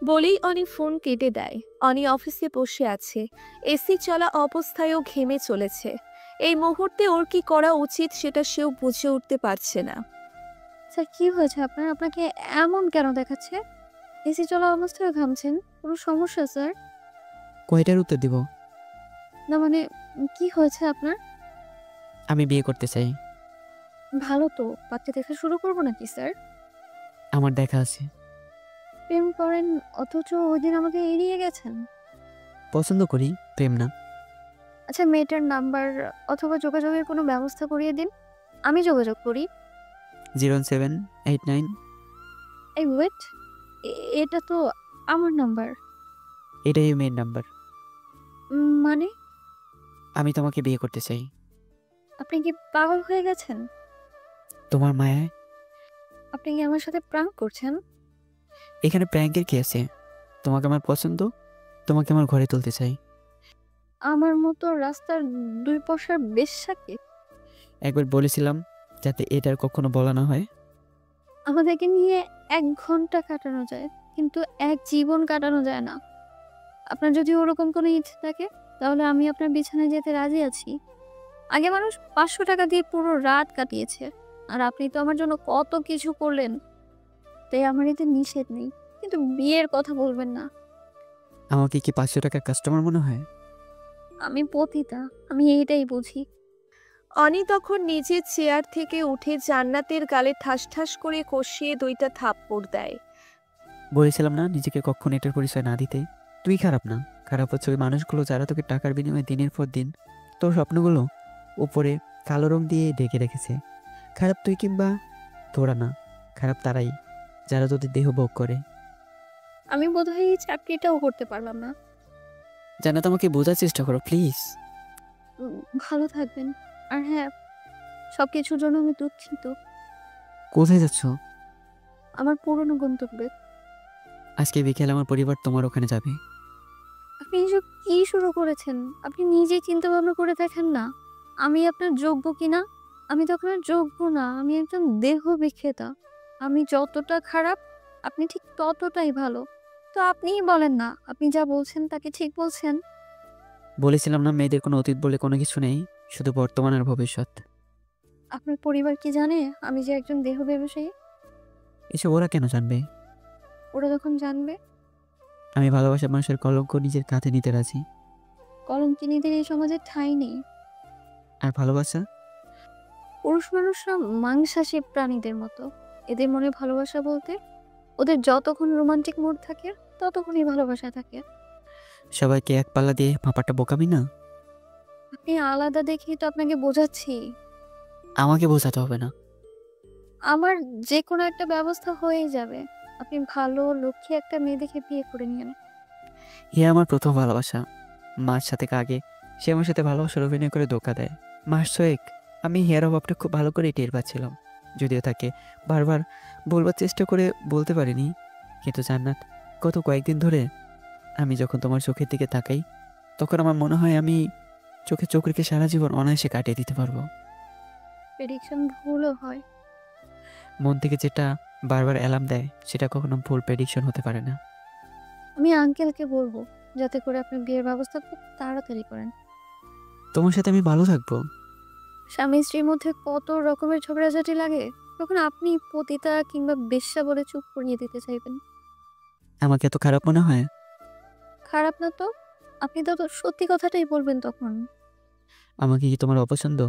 বলেই অনি ফোন কেটে দেয়। অনি অফিসে বসে আছে, এসি চলা অবস্থায়ও ঘেমে চলেছে। এই মুহূর্তে ওর কি করা উচিত সেটা সেও বুঝে উঠতে পারছে না। স্যার কি হয়েছে আপনার? আপনাকে এমন কেন দেখাচ্ছে? এসি চলা অবস্থায় ঘামছেন, কোনো সমস্যা স্যার? কয়টার উত্তর দিব? না মানে কি হয়েছে আপনার? আমি বিয়ে করতে চাই। ভালো তো, বাচ্চা দেখা শুরু করবো নাকি স্যার? আমার দেখা আছে। প্রেম করেন অথচ ওই দিন আমাকে এড়িয়ে গেছেন। পছন্দ করি, প্রেম না। আচ্ছা মেয়েটার নাম্বার অথবা যোগাযোগের কোনো ব্যবস্থা করিয়ে দিন, আমি যোগাযোগ করি। 0789। এই ওয়েট, এটা তো আমার নাম্বার। এটাই মেয়ের নাম্বার। মানে আমি তোমাকে বিয়ে করতে চাই। আপনি কি পাগল হয়ে গেছেন? তোমার মায়ায়। আপনি কি আমার সাথে প্রাঙ্ক করছেন? এখানে প্র্যাঙ্কের কি আছে? তোমাকে আমার পছন্দ, তোমাকে আমার ঘরে তুলতে চাই। আমার মতো রাস্তার দুই পয়সার বেশ্যাকে? একবার বলেছিলাম যাতে এটার কখনো বলা না হয়। আমাদেরকে নিয়ে 1 ঘন্টা কাটানো যায়, কিন্তু 1 জীবন কাটানো যায় না। আপনার যদি ওরকম কোনো ইচ্ছে থাকে তাহলে আমি আপনার বিছানায় যেতে রাজি আছি। আগে মানুষ 500 টাকা দিয়ে পুরো রাত কাটিয়েছে, আর আপনি তো আমার জন্য কত কিছু করলেন। তাই আমার এতে নিষেধ নেই, কিন্তু বিয়ের কথা বলবেন না। আমাকে কি 500 টাকার কাস্টমার মনে হয়? আমি পতিতা, আমি এইটাই বুঝি। অনি তখন নিজের চেয়ার থেকে উঠে জান্নাতের গালে ঠাস ঠাস করে কষিয়ে 2টা থাপ্পড় দেয়। বলেছিলাম না নিজেকে কখনো এটার পরিচয় না দিতে। তুই খারাপ না, খারাপ হচ্ছে ওই মানুষগুলো যারা তোকে টাকার বিনিময়ে দিনের পর দিন তোর স্বপ্নগুলো উপরে কালো রং দিয়ে ঢেকে রেখেছে। খারাপ তুই কিংবা তোরা না, খারাপ তারাই যারা তোদের দেহ ভোগ করে। আমি বোধহয় এই চাকরিটাও করতে পারলাম না। জান্নাত আমাকে বোঝার চেষ্টা করো প্লিজ। ভালো থাকবেন। আর হ্যাঁ, সবকিছুর জন্য আমি দুঃখিত। কোথায় যাচ্ছ? আমার পুরনো গন্তব্যে। আজকে বিকেলে আমার পরিবার তোমার ওখানে যাবে। আপনি এসব কি শুরু করেছেন? আপনি নিজেই চিন্তা ভাবনা করে দেখেন না, আমি আপনার যোগ্য কিনা। আমি তো আপনার যোগ্য না, আমি একজন দেহ বিক্রেতা। আমি যতটা খারাপ আপনি ঠিক ততটাই ভালো। তো আপনিই বলেন না, আপনি যা বলছেন তাকে ঠিক বলছেন? বলেছিলাম না মেয়েদের কোনো অতীত বলে কোনো কিছু নেই, শুধু বর্তমান আর ভবিষ্যৎ। আপনার পরিবার কি জানে আমি যে একজন দেহ ব্যবসায়ী? এসব ওরা কেন জানবে? ওরা যখন জানবে? আমি ভালোবাসা মানুষের কলঙ্ক নিজের কাঁধে নিতে রাজি। কলঙ্কিনীদের এই সমাজে ঠাঁই নেই। আর ভালোবাসা? পুরুষ মানুষরা মাংসাশী প্রাণীদের মতো। এদের মনে ভালোবাসা বলতে ওদের যতক্ষণ রোমান্টিক মুড থাকে ততক্ষণই ভালোবাসা থাকে। সবাইকে এক পাল্লা দিয়ে মাপাটা বোকামি না? আপনি আলাদা দেখেই তো আপনাকে বোঝাচ্ছি। আমাকে বোঝাতে হবে না। আমার যে কোনো একটা ব্যবস্থা হয়ে যাবে। আপনি ভালো লক্ষ্মী একটা মেয়ে দেখে বিয়ে করে নিন। এ আমার প্রথম ভালোবাসা। মার সাথে আগে সে আমার সাথে ভালোবাসার অভিনয় করে ধোঁকা দেয়। মাস ছয়েক আমি হেয়ার অভাবটা খুব ভালো করে টের পাচ্ছিলাম, যদিও তাকে বারবার বলবার চেষ্টা করে বলতে পারিনি। কিন্তু জান্নাত, গত কয়েকদিন ধরে আমি যখন তোমার চোখের দিকে তাকাই তখন আমার মনে হয় আমি চোখে চোখ রেখে সারা জীবন অনায়াসে কাটিয়ে দিতে পারবো। প্রেডিকশন ভুলও হয়। মন থেকে যেটা বারবার অ্যালার্ম দেয় সেটা কখনো ভুল প্রেডিকশন হতে পারে না। আমি আঙ্কেলকে বলবো যাতে করে আপনি বিয়ের ব্যবস্থা খুব তাড়াতাড়ি করেন। তোমার সাথে আমি ভালো থাকবো। স্বামী স্ত্রীর মধ্যে কত রকমের ঝগড়াঝাটি লাগে, তখন আপনি পতিতা কিংবা বেশ্যা বলে চুপ করিয়ে দিতে চাইবেন। আমাকে এত খারাপ মনে হয়? খারাপ না তো, আপনি তো সত্যি কথাটাই বলবেন তখন। আমাকে কি তোমার অপছন্দ?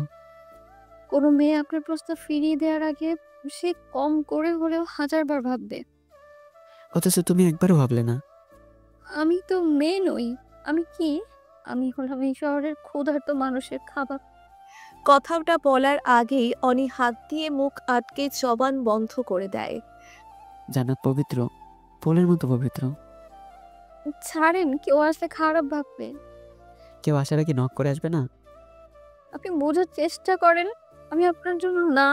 কোনো মেয়ে আপনার প্রস্তাব ফিরিয়ে দেওয়ার আগে সে কম করে হলেও 1000বার ভাববে। অথচ তুমি একবারও ভাবলে না। আমি তো মেয়ে নই, আমি কি? আমি হলাম এই শহরের ক্ষুধার্ত মানুষের খাবার। কথাটা বলার আগেই অনি হাত দিয়ে মুখ আটকে জবান বন্ধ করে দেয়। জান্নাত পবিত্র, ফুলের মতো পবিত্র। ছাড়েন, কেউ আসলে খারাপ ভাববে। কেউ আসার আগে নক করে আসবে না? আপনি বোঝার চেষ্টা করেন, আমি আপনার জন্য না।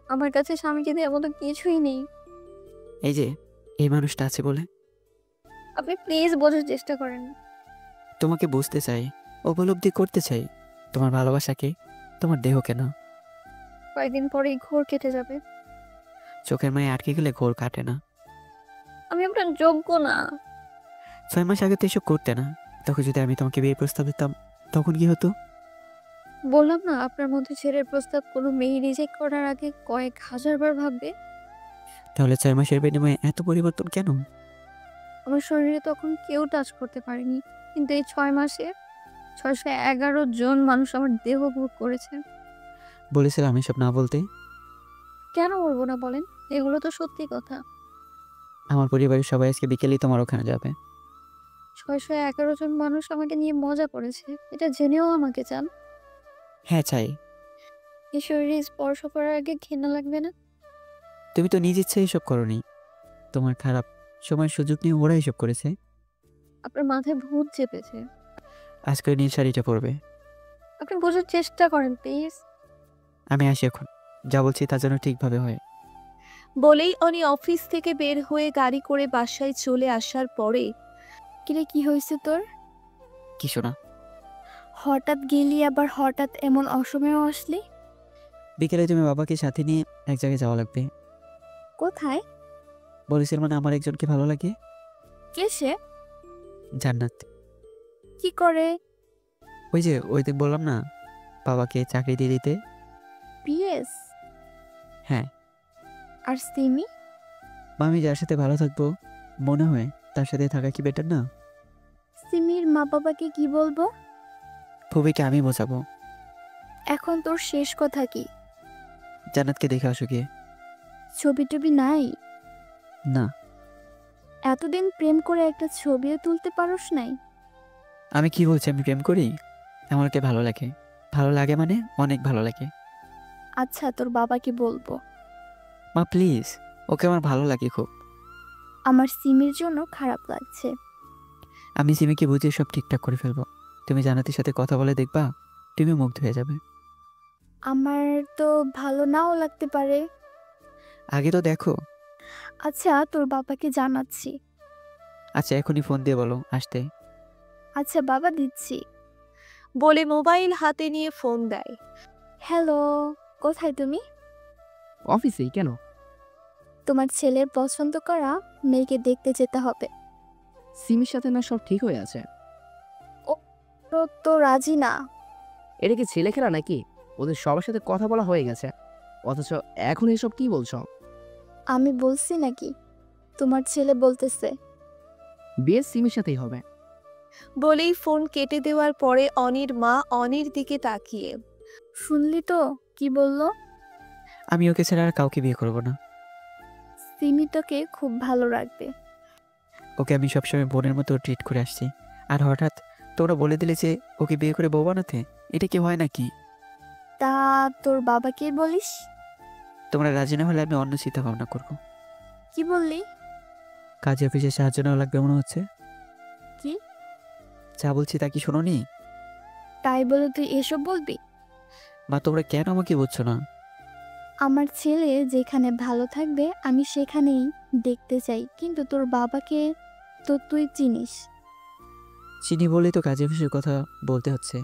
আমার কাছে স্বামীকে দেওয়ার মতো কিছুই নেই। এই যে এই মানুষটা আছে বলে। আপনি প্লিজ বোঝার চেষ্টা করেন। তোমাকে বুঝতে চাই, উপলব্ধি করতে চাই তোমার ভালোবাসাকে, তোমার দেহকে না। কয়েকদিন পরেই ঘোর কেটে যাবে। চোখের মায়ে আটকে গেলে ঘোর কাটে না। আমি আপনার যোগ্য না। 6 মাস আগে তো এসব করতে না। তখন যদি আমি তোমাকে বিয়ের প্রস্তাব দিতাম তখন কি হতো? বললাম না, আপনার মধ্যে ছেলের প্রস্তাব কোনো মেয়ে রিজেক্ট করার আগে কয়েক 1000বার ভাববে। তাহলে 6 মাসের বিনিময়ে এত পরিবর্তন কেন? আমার শরীরে তখন কেউ টাচ করতে পারেনি, কিন্তু এই 6 মাসে 611 জন মানুষ আমার দেহ ভোগ করেছে। বলেছিলাম এসব না বলতে। কেন বলবো না বলেন, এগুলো তো সত্যি কথা। আমার পরিবারের সবাই আজকে বিকেলেই তোমার ওখানে যাবে। 611 জন মানুষ আমাকে নিয়ে মজা করেছে, এটা জেনেও আমাকে চান? হ্যাঁ চাই। এই শরীরে স্পর্শ করার আগে ঘৃণা লাগবে না? তুমি তো নিজ ইচ্ছায় এসব করনি। তোমার খারাপ সময়ের সুযোগ নিয়ে ওরা এসব করেছে। আপনার মাথায় ভূত চেপেছে। আজকে ওই নীল শাড়িটা পরবে। আপনি বোঝার চেষ্টা করেন প্লিজ। আমি আসি এখন, যা বলছি তা যেন ঠিকভাবে হয়। বলেই অনি অফিস থেকে বের হয়ে গাড়ি করে বাসায় চলে আসার পরে কিরে, কি হয়েছে তোর? কিছু না। হঠাৎ গেলি, আবার হঠাৎ এমন অসময়েও আসলি? বিকেলে তুমি বাবাকে সাথে নিয়ে এক জায়গায় যাওয়া লাগবে। কোথায়? বলেছিল মানে আমার একজনকে ভালো লাগে। কে সে? জান্নাত। কি করে? ওই যে ওই দিন বললাম না, বাবাকে চাকরি দিয়ে দিতে। পিএস? হ্যাঁ। আর সিমি? আমি যার সাথে ভালো থাকবো মনে হয় তার সাথে থাকা কি বেটার না? সিমির মা বাবাকে কি বলবো? ফুবিকে আমি বোঝাবো। এখন তোর শেষ কথা কি? জান্নাতকে দেখে আসো গিয়ে। ছবি টবি নাই? না। এতদিন প্রেম করে একটা ছবিও তুলতে পারোস নাই? আমি কি বলছি আমি প্রেম করি? আমাকে ভালো লাগে। ভালো লাগে মানে অনেক ভালো লাগে। আচ্ছা, তোর বাবাকে বলবো। মা প্লিজ, ওকে আমার ভালো লাগে খুব। আমার সিমির জন্য খারাপ লাগছে। আমি সিমিকে বুঝিয়ে সব ঠিকঠাক করে ফেলবো। তুমি জান্নাতের সাথে কথা বলে দেখবা, তুমি মুগ্ধ হয়ে যাবে। আমার তো ভালো নাও লাগতে পারে। আগে তো দেখো। আচ্ছা, তোর বাবাকে জানাচ্ছি। আচ্ছা এখনই ফোন দিয়ে বলো আসতে। আচ্ছা বাবা, দিচ্ছি। বলে মোবাইল হাতে নিয়ে ফোন দেয়। হ্যালো, কোথায় তুমি? অফিসেই। কেন? তোমার ছেলের পছন্দ করা মেয়েকে দেখতে যেতে হবে। সিমির সাথে না সব ঠিক হয়ে আছে? ও তো রাজি না। এটা কি ছেলে খেলা নাকি? ওদের সবার সাথে কথা বলা হয়ে গেছে, অথচ এখন এসব কি বলছো? আমি বলছি নাকি? তোমার ছেলে বলতেছে। বিয়ে সিমির সাথেই হবে। বলেই ফোন কেটে দেওয়ার পরে অনির মা অনির দিকে তাকিয়ে, শুনলি তো কি বললো? আমি ওকে ছাড়া আর কাউকে বিয়ে করবো না। সিমি তোকে খুব ভালো রাখবে। ওকে আমি সবসময় বোনের মতো ট্রিট করে আসছি, আর হঠাৎ তোমরা বলে দিলে যে ওকে বিয়ে করে বউ বানাতে। এটা কি হয় নাকি? তা তোর বাবাকে বলিস? তোমরা রাজি না হলে আমি অন্য চিন্তা ভাবনা করবো। কি বললি? কাজে অফিসে সাহায্য নেওয়া লাগবে মনে হচ্ছে। কি? যা বলছি তা কি শোনোনি? তাই বলে তুই এসব বলবি? মা তোমরা কেন আমাকে বুঝছো না? আমার ছেলে যেখানে ভালো থাকবে আমি সেখানেই দেখতে চাই, কিন্তু তোর বাবাকে তো তুই চিনিস। চিনি বলেই তো কাজে অফিসের কথা বলতে হচ্ছে।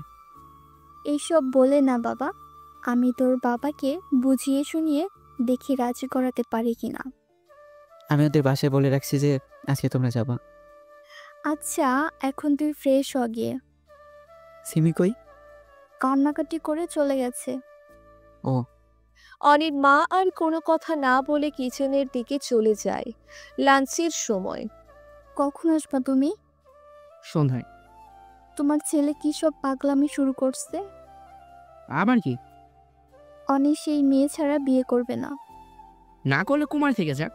এইসব বলে না বাবা, আমি তোর বাবাকে বুঝিয়ে শুনিয়ে দেখি রাজি করাতে পারি কিনা। আমি ওদের বাসায় বলে রাখছি যে আজকে তোমরা যাবা। আচ্ছা, এখন তুই ফ্রেশ হ গিয়ে। সিমি কই? কান্নাকাটি করে চলে গেছে। ও অনির মা আর কোনো কথা না বলে কিচেনের দিকে চলে যায়। লাঞ্চের সময়। কখন আসবা তুমি? সন্ধ্যায়। তোমার ছেলে কি সব পাগলামি শুরু করছে? আবার কি? অনি সেই মেয়ে ছাড়া বিয়ে করবে না। না করলে কুমার থেকে যাক।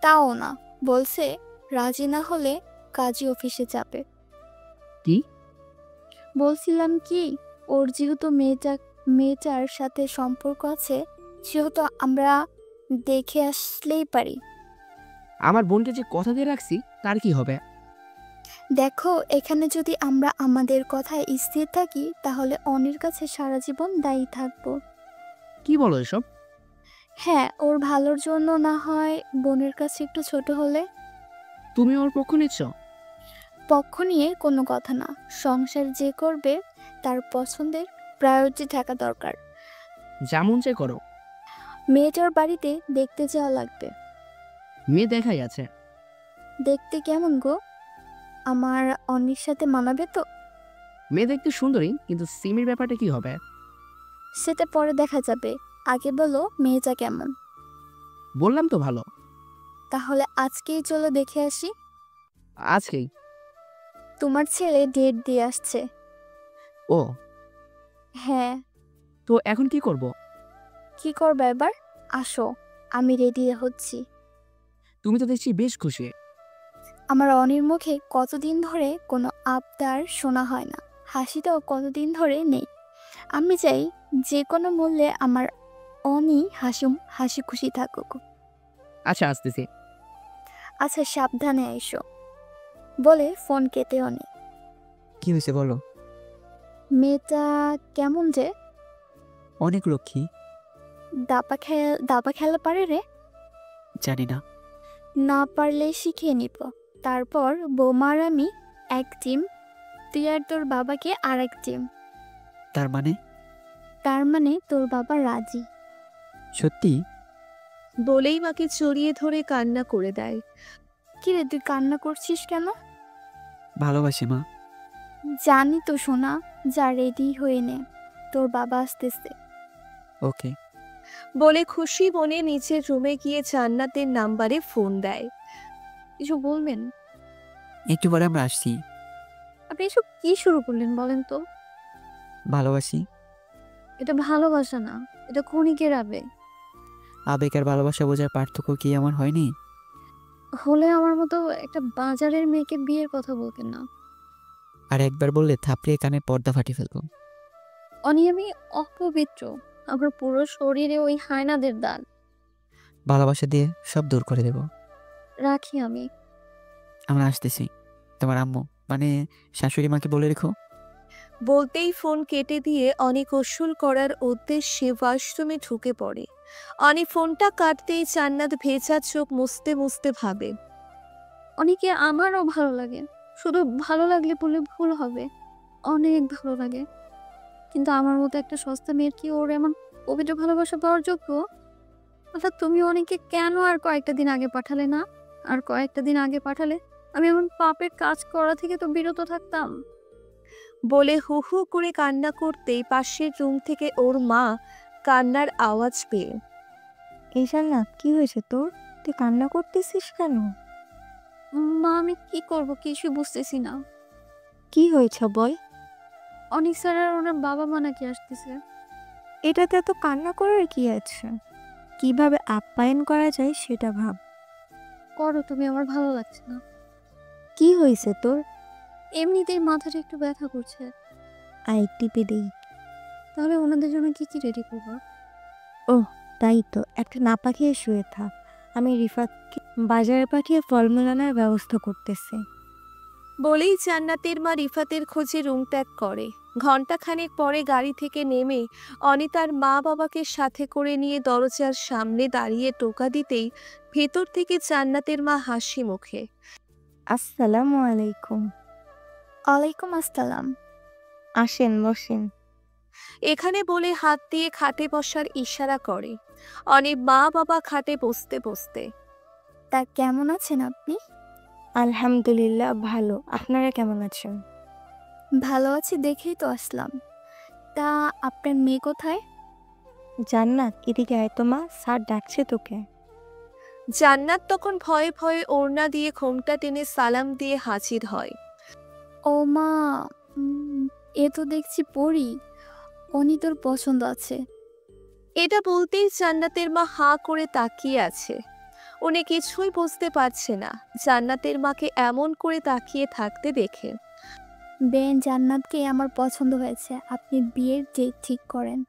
তাও না, বলছে রাজি না হলে কাজী অফিসে যাবে। কি? বলছিলাম কি, ওর যেহেতু মেয়েটার সাথে সম্পর্ক আছে, সেহেতু আমরা দেখে আসলেই পারি। আমার বোনকে যে কথা দিয়ে রাখছি তার কি হবে? দেখো, এখানে যদি আমরা আমাদের কথায় স্থির থাকি তাহলে অনির কাছে সারা জীবন দায়ী থাকবো। কি বলো এসব? হ্যাঁ, ওর ভালোর জন্য না হয় বোনের কাছে একটু ছোট হলে। তুমি ওর পক্ষ নিচ্ছ? পক্ষ নিয়ে কোনো কথা না, সংসার যে করবে তার পছন্দের প্রায়োরিটি থাকা দরকার। যেমন যে করো। মেয়েটার বাড়িতে দেখতে যাওয়া লাগবে। মেয়ে দেখাই আছে। দেখতে কেমন গো? আমার অনির সাথে মানাবে তো? মেয়ে দেখতে সুন্দরী, কিন্তু সিমির ব্যাপারটা কি হবে? সেটা পরে দেখা যাবে, আগে বলো মেয়েটা কেমন। বললাম তো ভালো। তাহলে আজকেই চলো দেখে আসি। আজকেই? তোমার ছেলে ডেট দিয়ে আসছে। ও, হ্যাঁ। তো এখন কি করব? কি করবে এবার? আসো, আমি রেডি হচ্ছি। তুমি তো দেখছি বেশ খুশি। আমার অনির মুখে কতদিন ধরে কোনো আবদার শোনা হয় না, হাসিটাও কতদিন ধরে নেই। আমি চাই যে কোনো মূল্যে আমার অনি হাসি খুশি থাকুক। আচ্ছা, আসতেছি। আচ্ছা, সাবধানে এসো, বলে ফোন কেটে অনি। কি হয়েছে বলো? মেয়েটা কেমন যে? অনেক লক্ষ্মী। দাবা খেলা পারে রে? জানি না। না পারলে শিখিয়ে নিব। তারপর বৌমার আমি এক টিম, তুই আর তোর বাবাকে আর এক টিম। তার মানে? তার মানে তোর বাবা রাজি। সত্যি? বলেই মাকে জড়িয়ে ধরে কান্না করে দেয়। কিরে, তুই কান্না করছিস কেন? ভালোবাসি মা। জানি তো সোনা, যা রেডি হয়ে নে, তোর বাবা আসতেছে। ওকে। বলে খুশি মনে নিচের রুমে গিয়ে জান্নাতের নাম্বারে ফোন দেয়। কিছু বলবেন? একটু পরে আমরা আসছি। আপনি এসব কি শুরু করলেন বলেন তো? ভালোবাসি। এটা ভালোবাসা না, এটা ক্ষণিকের আবেগ। আবেগ আর ভালোবাসা বোঝার পার্থক্য কি আমার হয়নি? হলে আমার মতো একটা বাজারের মেয়েকে বিয়ের কথা বলতেন না। আর একবার বললে থাপড়িয়ে কানে পর্দা ফাটিয়ে ফেলবো। অনি, আমি অপবিত্র, আমার পুরো শরীরে ওই হায়নাদের দাগ। ভালোবাসা দিয়ে সব দূর করে দেব। রাখি আমি। আমরা আসতেছি। তোমার আম্মু মানে শাশুড়ি মাকে বলে রেখো। বলতেই ফোন কেটে দিয়ে অনি কৌশল করার উদ্দেশ্যে ওয়াশরুমে ঢুকে পড়ে। অনি ফোনটা কাটতেই জান্নাত ভেজা চোখ মুছতে মুছতে ভাবে, অনেকে আমারও ভালো লাগে, শুধু ভালো লাগলে বলে ভুল হবে, অনেক ভালো লাগে। কিন্তু আমার মতো একটা সস্তা মেয়ের কি ওর এমন পবিত্র ভালোবাসা পাওয়ার যোগ্য? অর্থাৎ তুমি অনেকে কেন আর কয়েকটা দিন আগে পাঠালে না? আর কয়েকটা দিন আগে পাঠালে আমি এমন পাপের কাজ করা থেকে তো বিরত থাকতাম। বলে হু হু করে কান্না করতেই পাশের রুম থেকে ওর মা কান্নার আওয়াজ পেয়ে। এই জান্নাত, কি হয়েছে তোর? তুই কান্না করতেছিস কেন? মা, আমি কি করব কিছু বুঝতেছি না। কি হয়েছে বল? অনেক স্যার আর ওনার বাবা মা নাকি আসতেছে। এটাতে এত কান্না করার কি আছে? কিভাবে আপ্যায়ন করা যায় সেটা ভাব। করো তুমি, আমার ভালো লাগছে না। কি হয়েছে তোর? এমনিতেই মাথাটা একটু ব্যথা করছে। আই টিপে দেই। তাহলে ওনাদের জন্য কি কি রেডি করবো? তাই তো, একটা না পাঠিয়ে শুয়ে থাক। আমি রিফাতকে বাজারে পাঠিয়ে ফলমূল আনার ব্যবস্থা করতেছি। বলেই জান্নাতের মা রিফাতের খোঁজে রুম ত্যাগ করে। ঘণ্টাখানেক পরে গাড়ি থেকে নেমে অনি তার মা বাবাকে সাথে করে নিয়ে দরজার সামনে দাঁড়িয়ে টোকা দিতেই ভেতর থেকে জান্নাতের মা হাসি মুখে, আসসালামু আলাইকুম। ওয়ালাইকুম আসসালাম। আসেন, বসেন। এখানে বলে হাত দিয়ে খাটে বসার ইশারা করে। অনি মা বাবা খাটে বসতে বসতে, তা কেমন আছেন আপনি? আলহামদুলিল্লাহ ভালো। আপনারা কেমন আছেন? ভালো আছি দেখেই তো আসলাম। তা আপনার মেয়ে কোথায়? জান্নাত, এদিকে আয় তো মা, স্যার ডাকছে তোকে। জান্নাত তখন ভয়ে ভয়ে ওড়না দিয়ে ঘোমটা টেনে সালাম দিয়ে হাজির হয়। ও মা, এ তো দেখছি পড়ি। অনি তোর পছন্দ আছে। এটা বলতেই জান্নাতের মা হাঁ করে তাকিয়ে আছে। উনি কিছুই বুঝতে পারছে না জান্নাতের মাকে এমন করে তাকিয়ে থাকতে দেখে। বেন, জান্নাতকে আমার পছন্দ হয়েছে, আপনি বিয়ের ডেট ঠিক করেন।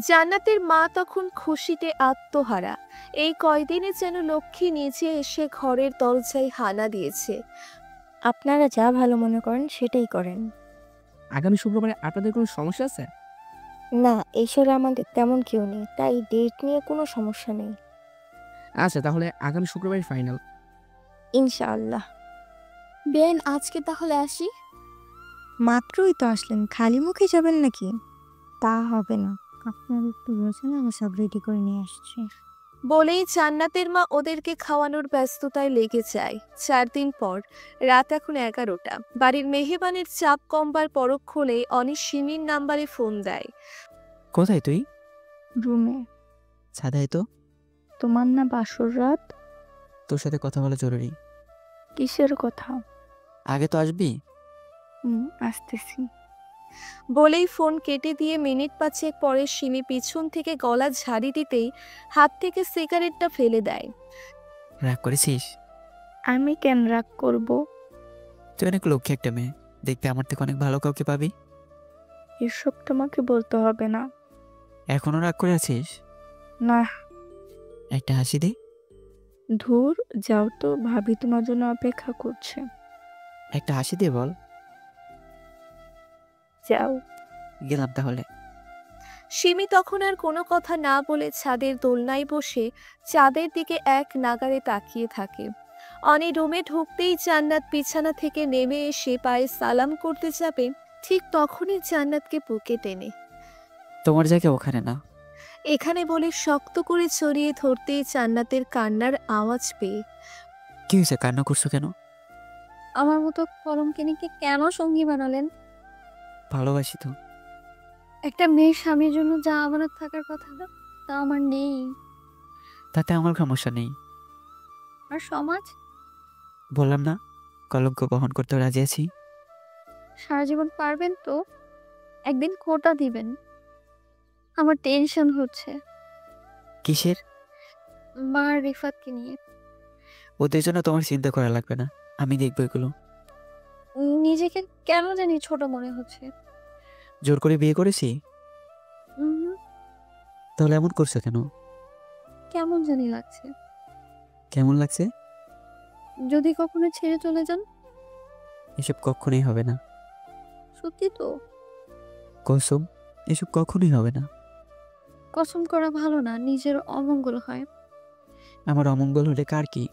জান্নাতের মা তখন খুশিতে আত্মহারা। এই কয়দিনে যেন লক্ষ্মী নিজে এসে ঘরের দরজায় হানা দিয়েছে। আপনারা যা ভালো মনে করেন সেটাই করেন। আগামী শুক্রবারে আপনাদের কোনো সমস্যা আছে? না, এইসবে আমাদের তেমন কেউ নেই, তাই ডেট নিয়ে কোনো সমস্যা নেই। আচ্ছা, তাহলে আগামী শুক্রবারই ফাইনাল। ইনশাআল্লাহ। বেন, আজকে তাহলে আসি। মাত্রই তো আসলেন, খালি মুখে যাবেন নাকি? তা হবে না, আপনার একটু বলছেন, আমি সব রেডি করে নিয়ে আসছি। বলেই জান্নাতের মা ওদেরকে খাওয়ানোর ব্যস্ততায় লেগে যায়। 4 দিন পর, রাত এখন 11টা। বাড়ির মেহমানের চাপ কমবার পরক্ষণে অনি সিমির নাম্বারে ফোন দেয়। কোথায় তুই? রুমে। ছাদাই তো। তোমার না বাসর রাত? তোর সাথে কথা বলা জরুরি। কিসের কথা? আগে তো আসবি। আসতেছি। বলেই ফোন কেটে দিয়ে মিনিট 5 পরে সিমি পিছন থেকে গলা ঝাড়ি দিতেই হাত থেকে সিগারেটটা ফেলে দেয়। রাগ করেছিস? আমি কেন রাগ করব? তুই অনেক লক্ষ্মী একটা মেয়ে, দেখবি আমার থেকে অনেক ভালো কাউকে পাবি। এসব তোমাকে বলতে হবে না। এখনো রাগ করে আছিস? না। একটা হাসি দে। ধুর, যাও তো, ভাবি তোমার জন্য অপেক্ষা করছে। একটা হাসি দে বল। যাও। গেলাম তাহলে। সিমি তখন আর কোনো কথা না বলে ছাদের দোলনায় বসে চাঁদের দিকে এক নাগাড়ে তাকিয়ে থাকে। অনি রুমে ঢুকতেই জান্নাত বিছানা থেকে নেমে এসে পায়ে সালাম করতে যাবে, ঠিক তখনই জান্নাতকে বুকে টেনে তোমার জায়গা ওখানে না। এখানে বলে শক্ত করে ছড়িয়ে ধরতেই জান্নাতের কান্নার আওয়াজ পেয়ে। কি হয়েছে, কান্না করছো কেন? আমার মতো কলঙ্কিনীকে কেন সঙ্গী বানালেন? ভালোবাসি তো। একটা মেয়ের স্বামীর জন্য যা আমানত থাকার কথা না, তা আমার নেই। তাতে আমার সমস্যা নেই। আর সমাজ? বললাম না, কলঙ্ক বহন করতে রাজি আছি। সারা জীবন পারবেন তো? একদিন খোটা দিবেন। আমার টেনশন হচ্ছে কিসের? মা আর রিফাতকে নিয়ে। ওদের জন্য তোমার চিন্তা করা লাগবে না, আমি দেখবো এগুলো। নিজেকে কেন জানি ছোট মনে হচ্ছে। জোর করে বিয়ে করেছি? উম, তাহলে এমন করছো কেন? কেমন জানি লাগছে। কেমন লাগছে? যদি কখনো ছেড়ে চলে যান? এসব কখনোই হবে না। সত্যি তো? কসম, এসব কখনোই হবে না। কসম করা ভালো না, নিজের অমঙ্গল হয়। আমার অমঙ্গল হলে কার কি?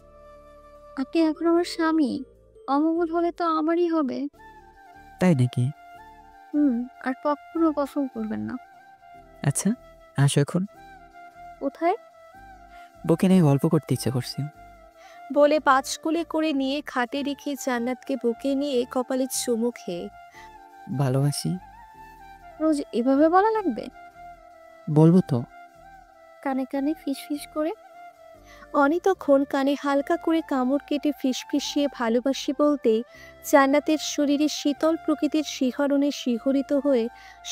আপনি এখন আমার স্বামী, অমঙ্গল হলে তো আমারই হবে। তাই নাকি? আর কখনো কসম করবেন না। আচ্ছা, আসো এখন। কোথায়? বকে নিয়ে গল্প করতে ইচ্ছে করছে। বলে পাঁচকুলে করে নিয়ে খাটে রেখে জান্নাতকে বুকে নিয়ে কপালে চুমু খেয়ে। ভালোবাসি। রোজ এভাবে বলা লাগবে? বলবো তো। কানে কানে ফিস ফিস করে। অনি তখন কানে হালকা করে কামড় কেটে ফিসফিসিয়ে ভালোবাসি বলতেই জান্নাতের শরীরে শীতল প্রকৃতির শিহরণে শিহরিত হয়ে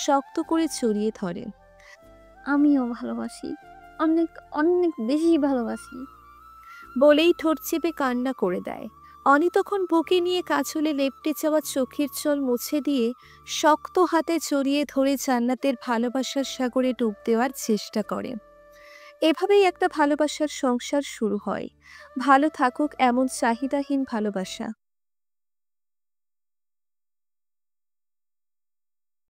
শক্ত করে জড়িয়ে ধরে। আমিও ভালোবাসি, অনেক অনেক বেশি ভালোবাসি। বলেই ঠোঁট চেপে কান্না করে দেয়। অনি তখন বুকে নিয়ে কাছলে লেপটে যাওয়া চোখের জল মুছে দিয়ে শক্ত হাতে জড়িয়ে ধরে জান্নাতের ভালোবাসার সাগরে ডুব দেওয়ার চেষ্টা করে। এভাবেই একটা ভালোবাসার সংসার শুরু হয়। ভালো থাকুক এমন চাহিদাহীন ভালোবাসা।